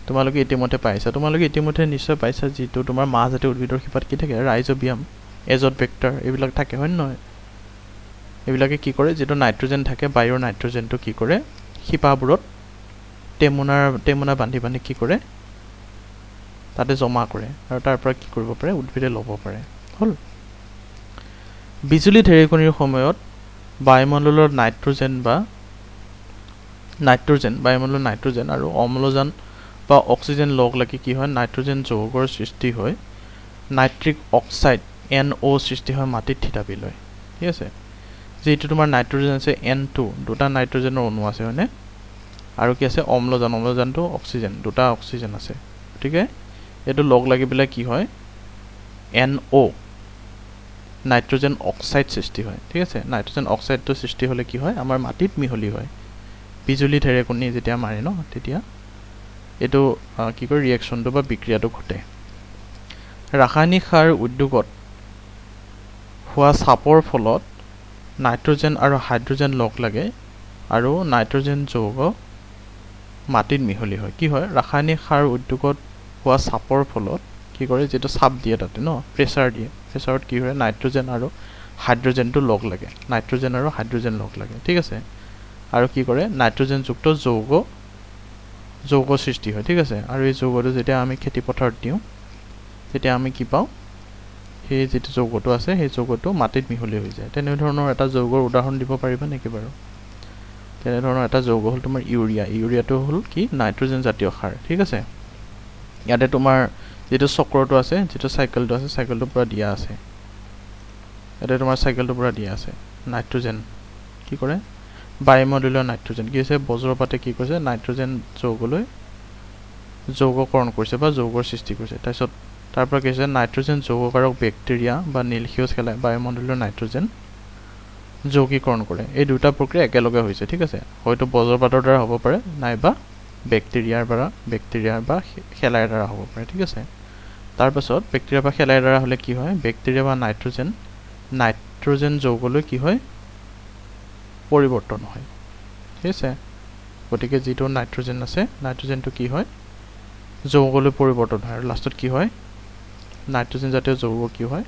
S1: তোমালোকে ইতিমধ্যে নিশ্চয় পাইছা যিটো তোমাৰ মাহজাতীয় উদ্ভিদৰ শিপাত কি থাকে ৰাইজোবিয়াম এজট ভেক্টৰ এইবিলাক থাকে হয় নহয় এইবিলাকে কি কৰে যিটো নাইট্ৰজেন থাকে বায়ুৰ নাইট্ৰজেনটো কি কৰে শিপাবোৰত টেমুনা বান্ধি কি কৰে তাতে জমা কৰে আৰু তাৰ পৰা কি কৰিব পাৰে উদ্ভিদে ল'ব পাৰে হ'ল বিজুলী ঢেৰেকনিৰ সময়ত বায়ুমণ্ডলৰ নাইট্ৰজেন আৰু অম্লজান বা অক্সিজেন লগ লাগি কি হয় নাইট্ৰজেন যৌগৰ সৃষ্টি হয় নাইট্ৰিক অক্সাইড NO সৃষ্টি হয় মাটিত থিতাপি লয় ঠিক আছে যিটো তোমাৰ নাইট্ৰজেন আছে N2 দুটা নাইট্ৰজেনৰ অণু আছে হয়নে আৰু কি আছে অম্লজানটো অক্সিজেন দুটা অক্সিজেন আছে গতিকে এইটো লগ লাগি পেলাই কি হয় NO নাইট্ৰজেন অক্সাইড সৃষ্টি হয় ঠিক আছে নাইট্ৰজেন অক্সাইডটো সৃষ্টি হ'লে কি হয় আমাৰ মাটিত মিহলি হয় বিজুলী ঢেৰেকনি যেতিয়া মাৰে ন তেতিয়া এইটো কি কয় ৰিয়েকশ্যনটো বা বিক্ৰিয়াটো ঘটে ৰাসায়নিক সাৰ উদ্যোগত হোৱা চাপৰ ফলত নাইট্ৰজেন আৰু হাইড্ৰজেন লগ লাগে আৰু নাইট্ৰজেন যৌগ মাটিত মিহলি হয় কি হয় ৰাসায়নিক সাৰ উদ্যোগত হোৱা চাপৰ ফলত কি কৰে যেটো চাপ দিয়ে তাতে ন প্ৰেছাৰ দিয়ে প্ৰেছাৰত কি হয় নাইট্ৰজেন আৰু হাইড্ৰজেনটো লগ লাগে ঠিক আছে আৰু কি কৰে নাইট্ৰজেন যুক্ত যৌগ সৃষ্টি হয় ঠিক আছে আৰু এই যৌগটো যেতিয়া আমি খেতি পথাৰত দিওঁ তেতিয়া আমি কি পাওঁ সেই যেটো যৌগটো আছে সেই যৌগটো মাটিত মিহলি হৈ যায় তেনে ধৰণৰ এটা যৌগৰ উদাহৰণ দিব পাৰিবা নেকি বাৰু তেনে ধৰণৰ এটা যৌগ হ'ল তোমাৰ ইউৰিয়াটো হ'ল কি নাইট্ৰজেন জাতীয় সাৰ ঠিক আছে ইয়াতে তোমাৰ যেটো চক্ৰটো আছে যেটো চাইকেলটো আছে চাইকেলটো পুৰা দিয়া আছে ইয়াতে তোমাৰ চাইকেলটো পুৰা দিয়া আছে নাইট্ৰজেন কি কৰে বায়ুমণ্ডলীয় নাইট্ৰজেন কি হৈছে বজ্ৰপাতে কি কৰিছে নাইট্ৰজেন যৌগলৈ যৌগকৰণ কৰিছে বা যৌগৰ সৃষ্টি কৰিছে তাৰপিছত তাৰ পৰা কি হৈছে নাইট্ৰজেন যৌগকাৰক বেক্টেৰিয়া বা নীলক্ষীয় খেলাই বায়ুমণ্ডলীয় নাইট্ৰজেন যৌগীকৰণ কৰে এই দুটা প্ৰক্ৰিয়া একেলগে হৈছে ঠিক আছে হয়তো বজ্ৰপাতৰ দ্বাৰা হ'ব পাৰে নাইবা বেক্টেৰিয়া বা খেলাইৰ দ্বাৰা হ'ব পাৰে ঠিক আছে তাৰ পাছত বেক্টেৰিয়া বা শেলাই দ্বাৰা হ'লে কি হয় বেক্টেৰিয়া বা নাইট্ৰজেন যৌগলৈ কি হয় পৰিৱৰ্তন হয় ঠিক আছে গতিকে যেটো নাইট্ৰজেন আছে নাইট্ৰজেনটো কি হয় যৌগলৈ পৰিৱৰ্তন হয় আৰু লাষ্টত কি হয় নাইট্ৰজেন জাতীয় যৌগ কি হয়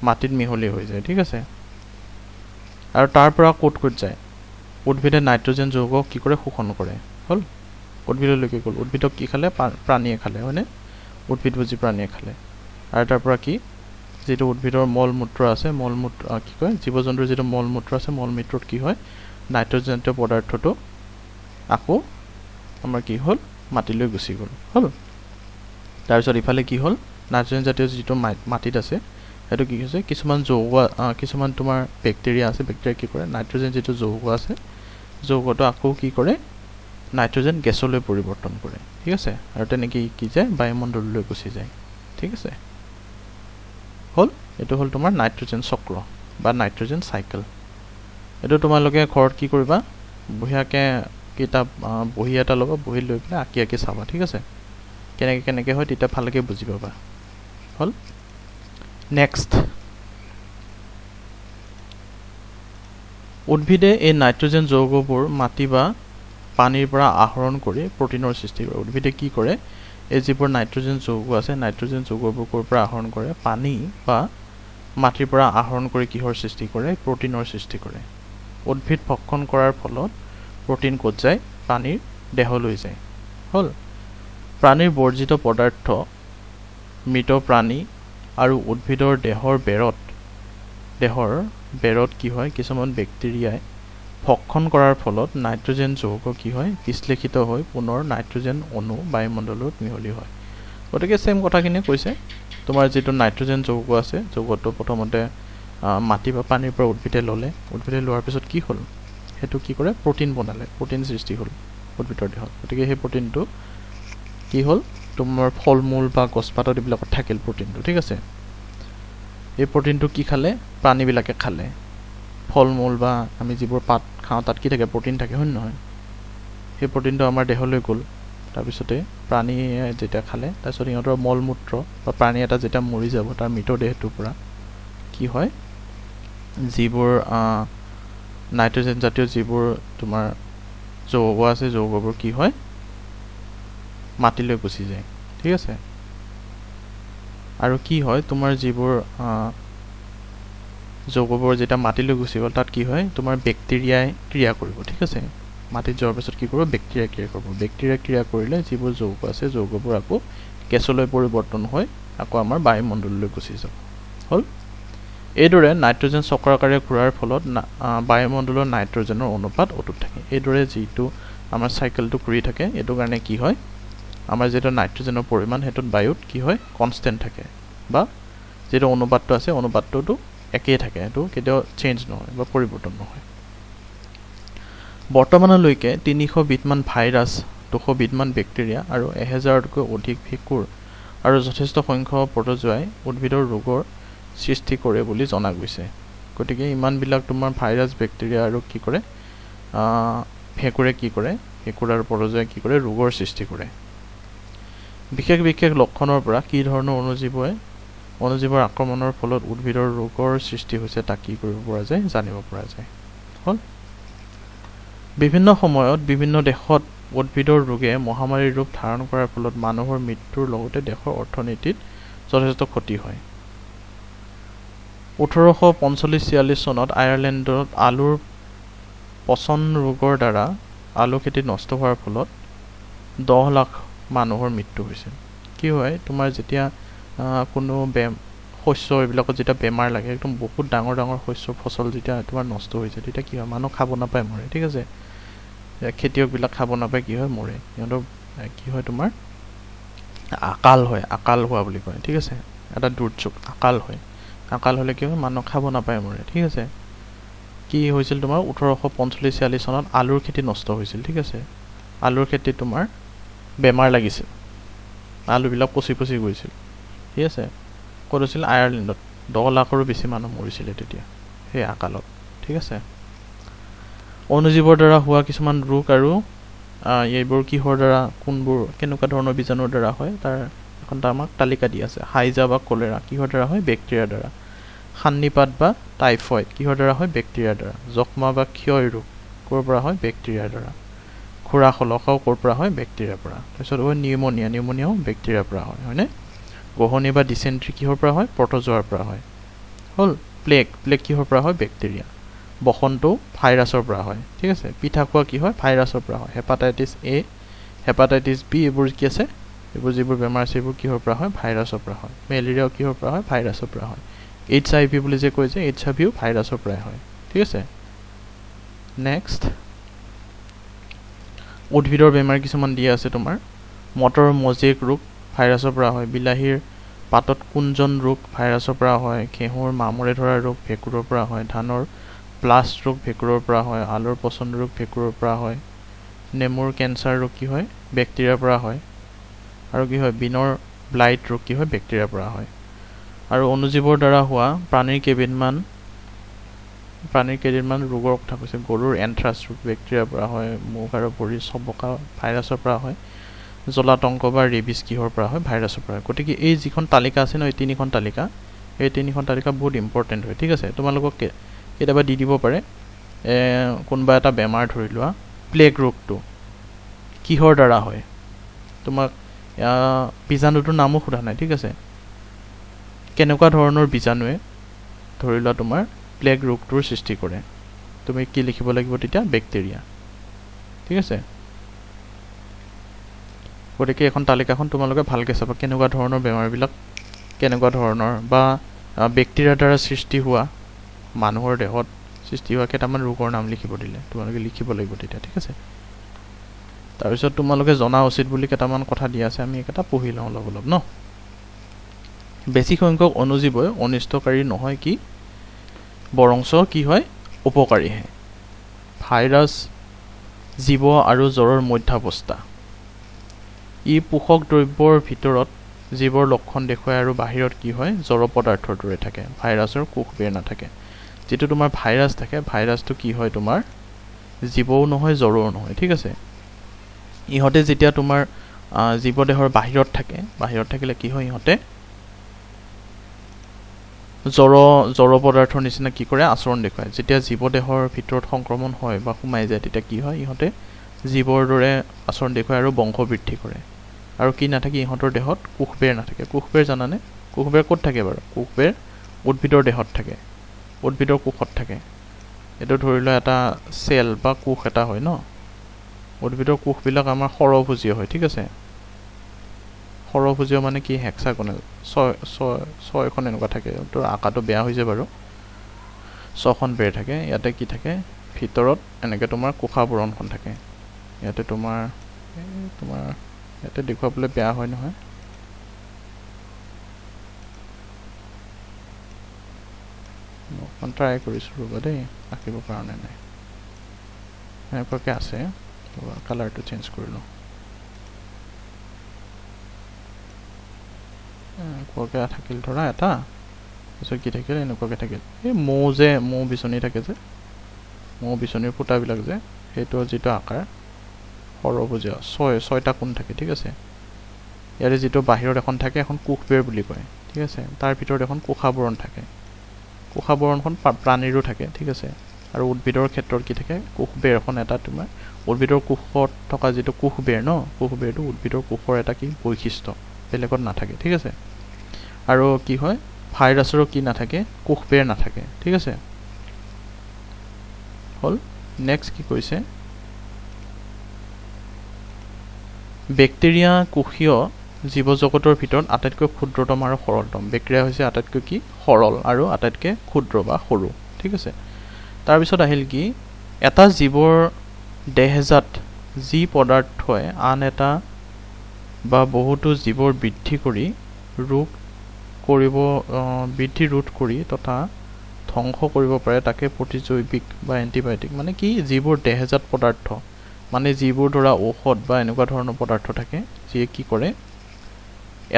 S1: মাটিত মিহলি হৈ যায় ঠিক আছে আৰু তাৰ পৰা ক'ত যায় উদ্ভিদে নাইট্ৰজেন যৌগক কি কৰে শোষণ কৰে হল উদ্ভিদলৈকে গ'ল উদ্ভিদক কি খালে প্ৰাণীয়ে খালে হয়নে উদ্ভিদভোজী প্ৰাণীয়ে খালে আৰু তাৰ পৰা কি যেটো উদ্ভিদৰ মল মূত্ৰ আছে মল মূত্ৰ কি কয় জীৱ-জন্তুৰ যেটো মল মূত্ৰ আছে মল মূত্ৰত কি হয় নাইট্ৰজেন জাতীয় পদাৰ্থটো আকৌ আমাৰ কি হল মাটিলৈ গুচি গ'ল হল তাৰ পিছত ইফালে কি হল নাইট্ৰজেন জাতীয় যেটো মাটিত আছে এটো কি হৈছে কিছুমান যৌগ কিছুমান তোমাৰ বেক্টেৰিয়া আছে বেক্টেৰিয়া কি কৰে নাইট্ৰজেন যেটো যৌগ আছে যৌগটো আকৌ কি কৰে নাইট্ৰজেন গেছলৈ পৰিৱৰ্তন কৰে ঠিক আছে আৰু তেনেকৈ কি যায় বায়ুমণ্ডললৈ গুচি যায় ঠিক আছে হল এটো হল তোমাৰ নাইট্ৰজেন চক্ৰ বা নাইট্ৰজেন সাইকেল এটো তোমালোকে ঘৰত কি কৰিবা বহিয়াকে কিতাপ বহি এটা ল'বা বহি লৈ পেলাই আঁকি চাবা ঠিক আছে কেনেকৈ হয় তেতিয়া ভালকৈ বুজি পাবা হল নেক্সট উদ্ভিদে এই নাইট্ৰজেন যৌগবোৰ মাটি বা পানীৰ পৰা আহৰণ কৰি প্ৰটিনৰ সৃষ্টি কৰে উদ্ভিদে কি কৰে এই যিবোৰ নাইট্ৰজেন যৌগ আছে নাইট্ৰজেন যৌগবোৰ ক'ৰ পৰা আহৰণ কৰে পানী বা মাটিৰ পৰা আহৰণ কৰি কিহৰ সৃষ্টি কৰে প্ৰটিনৰ সৃষ্টি কৰে উদ্ভিদ ভক্ষণ কৰাৰ ফলত প্ৰটিন ক'ত যায় পানীৰ দেহলৈ যায় হল প্ৰাণীৰ বৰ্জিত পদাৰ্থ মৃত প্ৰাণী আৰু উদ্ভিদৰ দেহৰ বেৰত কি হয় কিছুমান বেক্টেৰিয়াই ভক্ষণ কৰাৰ ফলত নাইট্ৰজেন যৌগ কি হয় বিশ্লেষিত হৈ পুনৰ নাইট্ৰজেন অণু বায়ুমণ্ডলত মিহলি হয় গতিকে সেম কথাখিনি কৈছে তোমাৰ যেটো নাইট্ৰজেন যৌগ আছে যৌগটো প্ৰথমতে মাটি বা পানীৰ পৰা উদ্ভিদে লোৱাৰ পিছত কি হ'ল হেতু কি কৰে প্ৰটিন বনালে প্ৰটিন সৃষ্টি হ'ল উদ্ভিদৰ দেহত গতিকে সেই প্ৰটিনটো কি হ'ল তোমাৰ ফলমূল বা গছপাতত এইবিলাকত থাকিল প্ৰটিনটো ঠিক আছে এই প্ৰটিনটো কি খালে প্ৰাণীবিলাকে খালে ফলমূল বা আমি যিবোৰ পাত খাওঁ তাত কি থাকে প্ৰটিন থাকে হয় নহয় সেই প্ৰটিনটো আমাৰ দেহলৈ গ'ল তাৰপিছতে প্ৰাণীয়ে যেতিয়া খালে তাৰপিছত ইহঁতৰ মল মূত্ৰ বা প্ৰাণী এটা যেতিয়া মৰি যাব তাৰ মৃতদেহটোৰ পৰা কি হয় যিবোৰ নাইট্ৰজেন জাতীয় যিবোৰ তোমাৰ যৌগ আছে যৌগবোৰ কি হয় মাটিলৈ গুচি যায় ঠিক আছে আৰু কি হয় তোমাৰ যিবোৰ যৌগবোৰ যেতিয়া মাটিলৈ গুচি গ'ল তাত কি হয় তোমাৰ বেক্টেৰিয়াই ক্ৰিয়া কৰিব ঠিক আছে মাটিত যোৱাৰ পিছত কি কৰিব বেক্টেৰিয়াই ক্ৰিয়া কৰিলে যিবোৰ যৌগ আছে যৌগবোৰ আকৌ গেছলৈ পৰিৱৰ্তন হৈ আকৌ আমাৰ বায়ুমণ্ডললৈ গুচি যাব হল এইদৰে নাইট্ৰজেন চক্ৰাকাৰে ঘূৰাৰ ফলত বায়ুমণ্ডলৰ নাইট্ৰজেনৰ অনুপাত অটুট থাকে এইদৰে যিটো আমাৰ সাইকেলটো ঘূৰি থাকে এইটো কাৰণে কি হয় আমাৰ যেটো নাইট্ৰজেনৰ পৰিমাণ হেতুত বায়ুত কি হয় কনষ্টেন্ট থাকে বা যেটো অনুপাতটো আছে অনুপাতটো একেই থাকে এটো কেতিয়াও চেঞ্জ নহয় বা পৰিৱৰ্তন নহয় বৰ্তমানলৈকে 300 বিধমান ভাইৰাছ 200 বিধমান বেক্টেৰিয়া আৰু 1000তকৈ অধিক ভেঁকুৰ আৰু যথেষ্ট সংখ্যক প্ৰটোজোৱাই উদ্ভিদৰ ৰোগৰ সৃষ্টি কৰে বুলি জনা গৈছে গতিকে ইমানবিলাক তোমাৰ ভাইৰাছ বেক্টেৰিয়া আৰু কি কৰে ভেঁকুৰে কি কৰে ভেঁকুৰ আৰু প্ৰটোজোৱাই কি কৰে ৰোগৰ সৃষ্টি কৰে বিশেষ লক্ষণৰ পৰা কি ধৰণৰ অনুজীৱৰ আক্ৰমণৰ ফলত উদ্ভিদৰ ৰোগৰ সৃষ্টি হৈছে তাক কি কৰিব পৰা যায় জানিব পৰা যায় হল বিভিন্ন সময়ত বিভিন্ন দেশত উদ্ভিদৰ ৰোগে মহামাৰীৰ ৰূপ ধাৰণ কৰাৰ ফলত মানুহৰ মৃত্যুৰ লগতে দেশৰ অৰ্থনীতিত যথেষ্ট ক্ষতি হয় 1845-46 চনত আয়াৰলেণ্ডত আলুৰ পচন ৰোগৰ দ্বাৰা আলু খেতি নষ্ট হোৱাৰ ফলত 10 লাখ মানুহৰ মৃত্যু হৈছিল কি হয় তোমাৰ যেতিয়া কোনো শস্য এইবিলাকত যেতিয়া বেমাৰ লাগে একদম বহুত ডাঙৰ শস্য ফসল যেতিয়া তোমাৰ নষ্ট হৈ যায় তেতিয়া কি হয় মানুহ খাব নাপায় মৰে ঠিক আছে খেতিয়কবিলাক খাব নাপায় কি হয় মৰে ইহঁতৰ কি হয় তোমাৰ আকাল হোৱা বুলি কয় ঠিক আছে এটা দুৰ্যোগ আকাল হলে কি হয় মানুহ খাব নাপায় মৰে ঠিক আছে কি হৈছিল তোমাৰ 1845-46 চনত আলুৰ খেতি নষ্ট হৈছিল ঠিক আছে আলুৰ খেতি তোমাৰ বেমাৰ লাগিছিল আলুবিলাক পচি গৈছিল ঠিক আছে ক'ত হৈছিল আয়াৰলেণ্ডত 10 লাখৰো বেছি মানুহ মৰিছিল তেতিয়া সেই আকালত ঠিক আছে অনুজীৱৰ দ্বাৰা হোৱা কিছুমান ৰোগ আৰু এইবোৰ কিহৰ দ্বাৰা কোনবোৰ কেনেকুৱা ধৰণৰ বীজাণুৰ দ্বাৰা হয় তাৰ এখন আমাক তালিকা দি আছে হাইজা বা কলেৰা কিহৰ দ্বাৰা হয় বেক্টেৰিয়াৰ দ্বাৰা সান্নিপাত বা টাইফয়েড কিহৰ দ্বাৰা হয় বেক্টেৰিয়াৰ দ্বাৰা যক্ষ্মা বা ক্ষয় ৰোগ ক'ৰ পৰা হয় বেক্টেৰিয়াৰ দ্বাৰা খুৰা খলকাও ক'ৰ পৰা হয় বেক্টেৰিয়াৰ পৰা তাৰপিছত নিউমোনিয়াও বেক্টেৰিয়াৰ পৰা হয় হয়নে গহনি বা ডিসেন্ট্ৰি কিহৰ পৰা হয় প্ৰটোজোৱাৰ পৰা হয় হল প্লেগ কিহৰ পৰা হয় বেক্টেৰিয়া বসন্ত ভাইৰাছৰ পৰা হয় ঠিক আছে পিঠাখোৱা কি হয় ভাইৰাছৰ পৰা হয় হেপাটাইটিছ এ হেপাটাইটিছ বি এইবোৰ কি আছে এইবোৰ যিবোৰ বেমাৰ আছে এইবোৰ কিহৰ পৰা হয় ভাইৰাছৰ পৰা হয় মেলেৰিয়াও কিহৰ পৰা হয় ভাইৰাছৰ পৰা হয় HIV বুলি যে কয় যে HIVও ভাইৰাছৰ পৰা হয় ঠিক আছে নেক্সট উদ্ভিদৰ বেমাৰ কিছুমান দিয়া আছে তোমাৰ মটৰ মজেক ৰোগ ভাইৰাছৰ পৰা হয় বিলাহীৰ পাতত কুঞ্জন ৰোগ ভাইৰাছৰ পৰা হয় ঘেঁহুৰ মামৰে ধৰা ৰোগ ভেঁকুৰৰ পৰা হয় ধানৰ ব্লাষ্ট ৰোগ ভেঁকুৰৰ পৰা হয় আলুৰ পচন ৰোগ ভেঁকুৰৰ পৰা হয় নেমুৰ কেঞ্চাৰ ৰোগ কি হয় বেক্টেৰিয়াৰ পৰা হয় আৰু কি হয় বিনৰ ব্লাইট ৰোগ কি হয় বেক্টেৰিয়াৰ পৰা হয় আৰু অনুজীৱৰ দ্বাৰা হোৱা প্ৰাণীৰ কেইদিনমান ৰোগৰ কথা কৈছে গৰুৰ এন্থ্ৰাছ ৰোগ বেক্টেৰিয়াৰ পৰা হয় মুখ আৰু ভৰিৰ চবকা ভাইৰাছৰ পৰা হয় জলাতংক বা ৰেবিছ কিহৰ পৰা হয় ভাইৰাছৰ পৰা গতিকে এই যিখন তালিকা আছে ন এই তিনিখন তালিকা বহুত ইম্পৰ্টেণ্ট হয় ঠিক আছে তোমালোকক কেতিয়াবা দি দিব পাৰে কোনোবা এটা বেমাৰ ধৰি লোৱা প্লেগ ৰোগটো কিহৰ দ্বাৰা হয় তোমাক বীজাণুটোৰ নামো সোধা নাই ঠিক আছে কেনেকুৱা ধৰণৰ বীজাণুৱে ধৰি লোৱা তোমাৰ প্লেগ ৰোগটোৰ সৃষ্টি কৰে তুমি কি লিখিব লাগিব তেতিয়া বেক্টেৰিয়া ঠিক আছে গতিকে এখন তালিকাখন তোমালোকে ভালকৈ চাবা কেনেকুৱা ধৰণৰ বেমাৰবিলাক কেনেকুৱা ধৰণৰ বা বেক্টেৰিয়াৰ দ্বাৰা সৃষ্টি হোৱা মানুহৰ দেহত সৃষ্টি হোৱা কেইটামান ৰোগৰ নাম লিখিব দিলে তোমালোকে লিখিব লাগিব তেতিয়া ঠিক আছে তাৰপিছত তোমালোকে জনা উচিত বুলি কেইটামান কথা দিয়া আছে আমি এটা পঢ়ি লওঁ অলপ ন বেছি সংখ্যক অনুজীৱই অনিষ্টকাৰী নহয় কি বৰংশ কি হয় উপকাৰীহে ভাইৰাছ জীৱ আৰু জ্বৰৰ মধ্যাৱস্থা ই পোষক দ্ৰব্যৰ ভিতৰত জীৱৰ লক্ষণ দেখুৱায় আৰু বাহিৰত কি হয় জড় পদাৰ্থৰ দৰে থাকে ভাইৰাছৰ কোষবেৰ নাথাকে যেটো তোমাৰ ভাইৰাছ থাকে ভাইৰাছটো কি হয় তোমাৰ জীৱও নহয় জড়ও নহয় ঠিক আছে ইহতে যেতিয়া তোমাৰ জীৱদেহৰ বাহিৰত থাকিলে কি হয় ইহতে জড় পদাৰ্থৰ নিচিনা কি কৰে আচৰণ দেখুৱায় যেতিয়া জীৱদেহৰ ভিতৰত সংক্ৰমণ হয় বা সোমাই যায় তেতিয়া কি হয় ইহতে জীৱৰ দৰে আচৰণ দেখুৱায় আৰু বংশ বৃদ্ধি কৰে আৰু কি নাথাকে ইহঁতৰ দেহত কোষবেৰ নাথাকে কোষবেৰ জানানে কোষবেৰ ক'ত থাকে বাৰু কোষবেৰ উদ্ভিদৰ দেহত থাকে উদ্ভিদৰ কোষত থাকে এটো ধৰি লোৱা এটা সেল বা কোষ এটা হয় ন উদ্ভিদৰ কোষবিলাক আমাৰ সৰভুজীয় হয় ঠিক আছে সৰভুজীয় মানে কি হেক্সাগোনাল 6খন এনেকুৱা থাকে তো আকাৰটো বেয়া হৈ যায় বাৰু 6খন বেৰ থাকে ইয়াতে কি থাকে ভিতৰত এনেকৈ তোমাৰ কোষাবৰণখন থাকে ইয়াতে তোমাৰ ইয়াতে দেখুৱাবলৈ বেয়া হয় নহয় মই ট্ৰাই কৰিছোঁ ৰ'বা দেই আঁকিবৰ কাৰণে নাই এনেকুৱাকৈ আছে কালাৰটো চেঞ্জ কৰি লওঁ এনেকুৱাকৈ থাকিল ধৰা এটা তাৰপিছত কি থাকিল এনেকুৱাকৈ থাকিল এই মৌ বিচনী থাকে যে মৌ বিচনীৰ ফুটাবিলাক যে সেইটো যিটো আকাৰ সৰভুজীয় 6টা কোণ থাকে ঠিক আছে ইয়াৰে যিটো বাহিৰত এখন থাকে এখন কোষবেৰ বুলি কয় ঠিক আছে তাৰ ভিতৰত এখন কোষাবৰণ থাকে কোষাবৰণখন প্ৰাণীৰো থাকে ঠিক আছে আৰু উদ্ভিদৰ ক্ষেত্ৰত কি থাকে কোষবেৰ এখন এটা তোমাৰ উদ্ভিদৰ কোষত থকা যিটো কোষবেৰ ন কোষবেৰটো উদ্ভিদৰ কোষৰ এটা কি বৈশিষ্ট্য বেলেগত নাথাকে ঠিক আছে আৰু কি হয় ভাইৰাছৰো কি নাথাকে কোষবেৰ নাথাকে ঠিক আছে হল নেক্সট কি কৈছে বেক্টেৰিয়া কোষীয় জীৱজগতৰ ভিতৰত আটাইতকৈ ক্ষুদ্ৰতম আৰু সৰলতম বেক্টেৰিয়া হৈছে আটাইতকৈ কি সৰল আৰু আটাইতকৈ ক্ষুদ্ৰ বা সৰু ঠিক আছে তাৰ পিছত আহিল কি এটা জীৱৰ দেহজাত যি পদাৰ্থই আন এটা বা বহুতো জীৱৰ বৃদ্ধি ৰোধ কৰি তথা ধ্বংস কৰিব পাৰে তাকে প্ৰতিজৈৱিক বা এন্টিবায়টিক মানে কি যিবোৰ দেহজাত পদাৰ্থ মানে যিবোৰ ধৰা ঔষধ বা এনেকুৱা ধৰণৰ পদাৰ্থ থাকে যিয়ে কি কৰে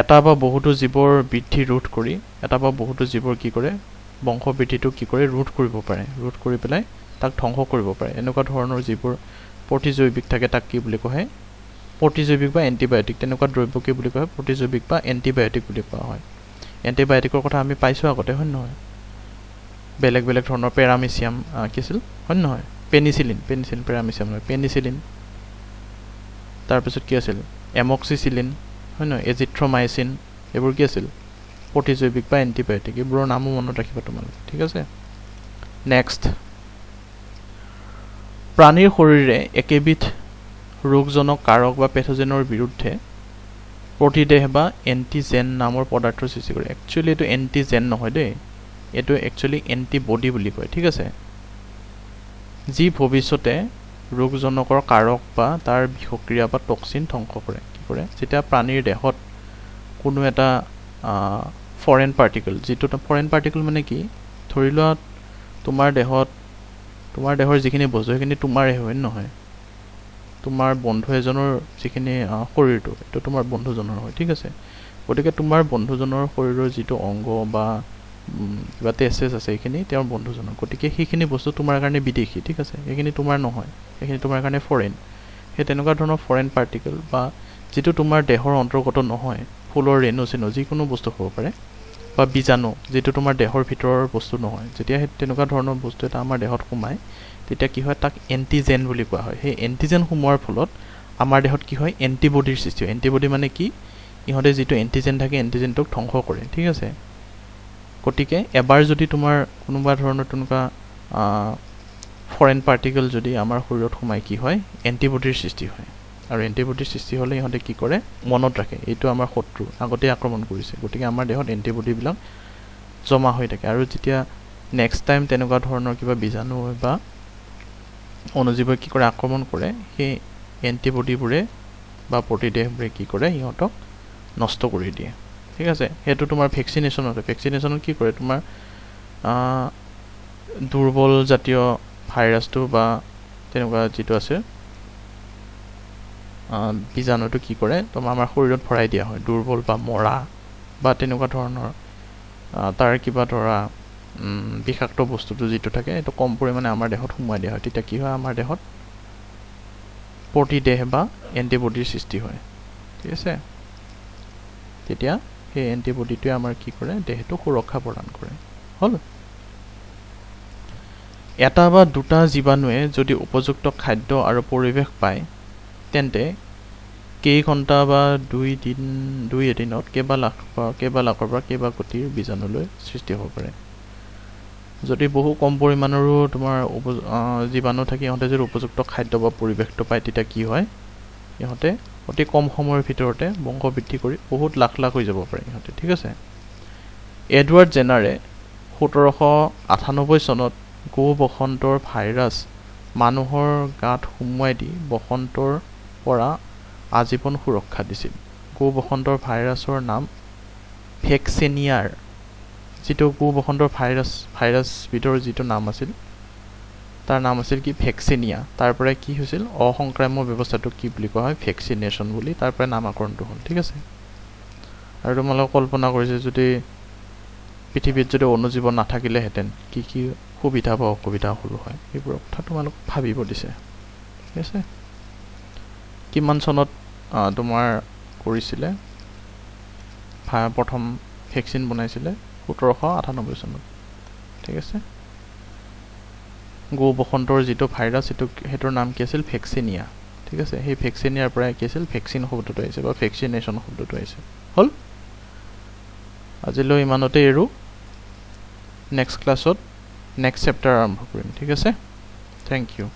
S1: এটা বা বহুতো জীৱৰ বৃদ্ধি ৰোধ কৰি এটা বা বহুতো জীৱৰ কি কৰে বংশ বৃদ্ধিটো কি কৰে ৰোধ কৰিব পাৰে ৰোধ কৰি পেলাই তাক ধ্বংস কৰিব পাৰে এনেকুৱা ধৰণৰ যিবোৰ প্ৰতিজৈৱিক থাকে তাক কি বুলি কয় প্ৰতিজৈৱিক বা এণ্টিবায়'টিক তেনেকুৱা দ্ৰব্যকে বুলি কোৱা হয় প্ৰতিজৈৱিক বা এণ্টিবায়'টিক বুলি কোৱা হয় এণ্টিবায়'টিকৰ কথা আমি পাইছোঁ আগতে হয় নহয় বেলেগ বেলেগ ধৰণৰ পেৰামিচিয়াম কি আছিল হয় নহয় পেনিচিলিন পেৰামিচিয়াম নহয় পেনিচিলিন তাৰপিছত কি আছিল এমক্সিচিলিন হয় নহয় এজিথ্ৰমাইচিন এইবোৰ কি আছিল প্ৰতিজৈৱিক বা এণ্টিবায়'টিক এইবোৰৰ নামো মনত ৰাখিবা তোমালোকে ঠিক আছে নেক্সট প্ৰাণীৰ শৰীৰে একেবিধ ৰোগজনক কাৰক বা পেথোজেনৰ বিৰুদ্ধে প্ৰতিদেহ বা এণ্টিজেন নামৰ পদাৰ্থৰ সৃষ্টি কৰে একচুৱেলি এইটো এণ্টিজেন নহয় দেই এইটো একচুৱেলি এণ্টিবডি বুলি কয় ঠিক আছে যি ভৱিষ্যতে ৰোগজনকৰ কাৰক বা তাৰ বিষক্ৰিয়া বা টক্সিন ধ্বংস কৰে কি কৰে যেতিয়া প্ৰাণীৰ দেহত কোনো এটা ফৰেন পাৰ্টিকল যিটো ফৰেন পাৰ্টিকল মানে কি ধৰি লোৱা তোমাৰ দেহৰ যিখিনি বস্তু সেইখিনি তোমাৰে হয় নহয় তোমাৰ বন্ধু এজনৰ যিখিনি শৰীৰটো এইটো তোমাৰ বন্ধুজনৰ হয় ঠিক আছে গতিকে তোমাৰ বন্ধুজনৰ শৰীৰৰ যিটো অংগ বা কিবা তেজ আছে সেইখিনি তেওঁৰ বন্ধুজনৰ গতিকে সেইখিনি বস্তু তোমাৰ কাৰণে বিদেশী ঠিক আছে সেইখিনি তোমাৰ নহয় সেইখিনি তোমাৰ কাৰণে ফৰেন সেই তেনেকুৱা ধৰণৰ ফৰেন পাৰ্টিকল বা যিটো তোমাৰ দেহৰ অন্তৰ্গত নহয় ফুলৰ ৰেণু চেণু যিকোনো বস্তু হ'ব পাৰে বা বীজাণু যিটো তোমাৰ দেহৰ ভিতৰৰ বস্তু নহয় যেতিয়া সেই তেনেকুৱা ধৰণৰ বস্তু এটা আমাৰ দেহত সোমায় তেতিয়া কি হয় তাক এণ্টিজেন বুলি কোৱা হয় সেই এণ্টিজেন সোমোৱাৰ ফলত আমাৰ দেহত কি হয় এণ্টিবডিৰ সৃষ্টি হয় এণ্টিবডি মানে কি ইহঁতে যিটো এণ্টিজেন থাকে এণ্টিজেনটোক ধ্বংস কৰে ঠিক আছে গতিকে এবাৰ যদি তোমাৰ কোনোবা ধৰণৰ তেনেকুৱা ফৰেন পাৰ্টিকল যদি আমাৰ শৰীৰত সোমাই কি হয় এণ্টিবডিৰ সৃষ্টি হয় আৰু এণ্টিবডিৰ সৃষ্টি হ'লে ইহঁতে কি কৰে মনত ৰাখে এইটো আমাৰ শত্ৰু আগতে আক্ৰমণ কৰিছে গতিকে আমাৰ দেহত এণ্টিবডিবিলাক জমা হৈ থাকে আৰু যেতিয়া নেক্সট টাইম তেনেকুৱা ধৰণৰ কিবা বীজাণু বা অনুজীৱে কি কৰে আক্ৰমণ কৰে সেই এণ্টিবডিবোৰে বা প্ৰতিদেহবোৰে কি কৰে ইহঁতক নষ্ট কৰি দিয়ে ঠিক আছে সেইটো তোমাৰ ভেকচিনেশ্যনত কি কৰে তোমাৰ দুৰ্বল জাতীয় ভাইৰাছটো বা তেনেকুৱা যিটো আছে বীজাণুটো কি কৰে তোমাৰ আমাৰ শৰীৰত ভৰাই দিয়া হয় দুৰ্বল বা মৰা বা তেনেকুৱা ধৰণৰ তাৰ কিবা ধৰা বিষাক্ত বস্তুটো যিটো থাকে এইটো কম পৰিমাণে আমাৰ দেহত সোমোৱাই দিয়া হয় তেতিয়া কি হয় আমাৰ দেহত প্ৰতিদেহ বা এণ্টিবডিৰ সৃষ্টি হয় ঠিক আছে তেতিয়া সেই এণ্টিবডিটোৱে আমাৰ কি কৰে দেহটো সুৰক্ষা প্ৰদান কৰে হ'ল এটা বা দুটা জীৱাণুৱে যদি উপযুক্ত খাদ্য আৰু পৰিৱেশ পায় তেন্তে কেই ঘণ্টা বা দুই এদিনত কেইবা লাখৰ পৰা কেইবা কোটিৰ বীজাণুলৈ সৃষ্টি হ'ব পাৰে যদি বহু কম পৰিমাণৰো তোমাৰ জীৱাণু থাকে ইহঁতে যদি উপযুক্ত খাদ্য বা পৰিৱেশটো পায় তেতিয়া কি হয় ইহঁতে অতি কম সময়ৰ ভিতৰতে বংশ বৃদ্ধি কৰি বহুত লাখ হৈ যাব পাৰে ইহঁতে ঠিক আছে এডৱাৰ্ড জেনাৰে 1798 চনত গো বসন্তৰ ভাইৰাছ মানুহৰ গাত সুমুৱাই দি বসন্তৰ পৰা আজীৱন সুৰক্ষা দিছিল গো বসন্তৰ ভাইৰাছৰ নাম ভেক্সিনিয়াৰ যিটো গো বসন্তৰ ভাইৰাছবিধৰ যিটো নাম আছিল তাৰ নাম আছিল কি ভেক্সিনিয়া তাৰ পৰাই কি হৈছিল অসংক্ৰাম্য ব্যৱস্থাটোক কি বুলি কোৱা হয় ভেক্সিনেশ্যন বুলি তাৰ পৰাই নামাকৰণটো হ'ল ঠিক আছে আৰু তোমালোকে কল্পনা কৰিছে যদি পৃথিৱীত যদি অনুজীৱ নাথাকিলেহেঁতেন কি সুবিধা বা অসুবিধা হ'ল হয় এইবোৰৰ কথা তোমালোক ভাবিব দিছে ঠিক আছে কিমান চনত তোমাৰ কৰিছিলে প্ৰথম ভেকচিন বনাইছিলে 1798 চনত ঠিক আছে গো বসন্তৰ যিটো ভাইৰাছ সেইটোৰ নাম কি আছিল ভেক্সিনিয়া ঠিক আছে সেই ভেক্সিনিয়াৰ পৰাই কি আছিল ভেকচিন শব্দটো আহিছে বা ভেক্সিনেশ্যন শব্দটো আহিছে হ'ল আজিলৈ ইমানতে এৰো নেক্সট ক্লাছত নেক্সট চেপ্টাৰ আৰম্ভ কৰিম ঠিক আছে থেংক ইউ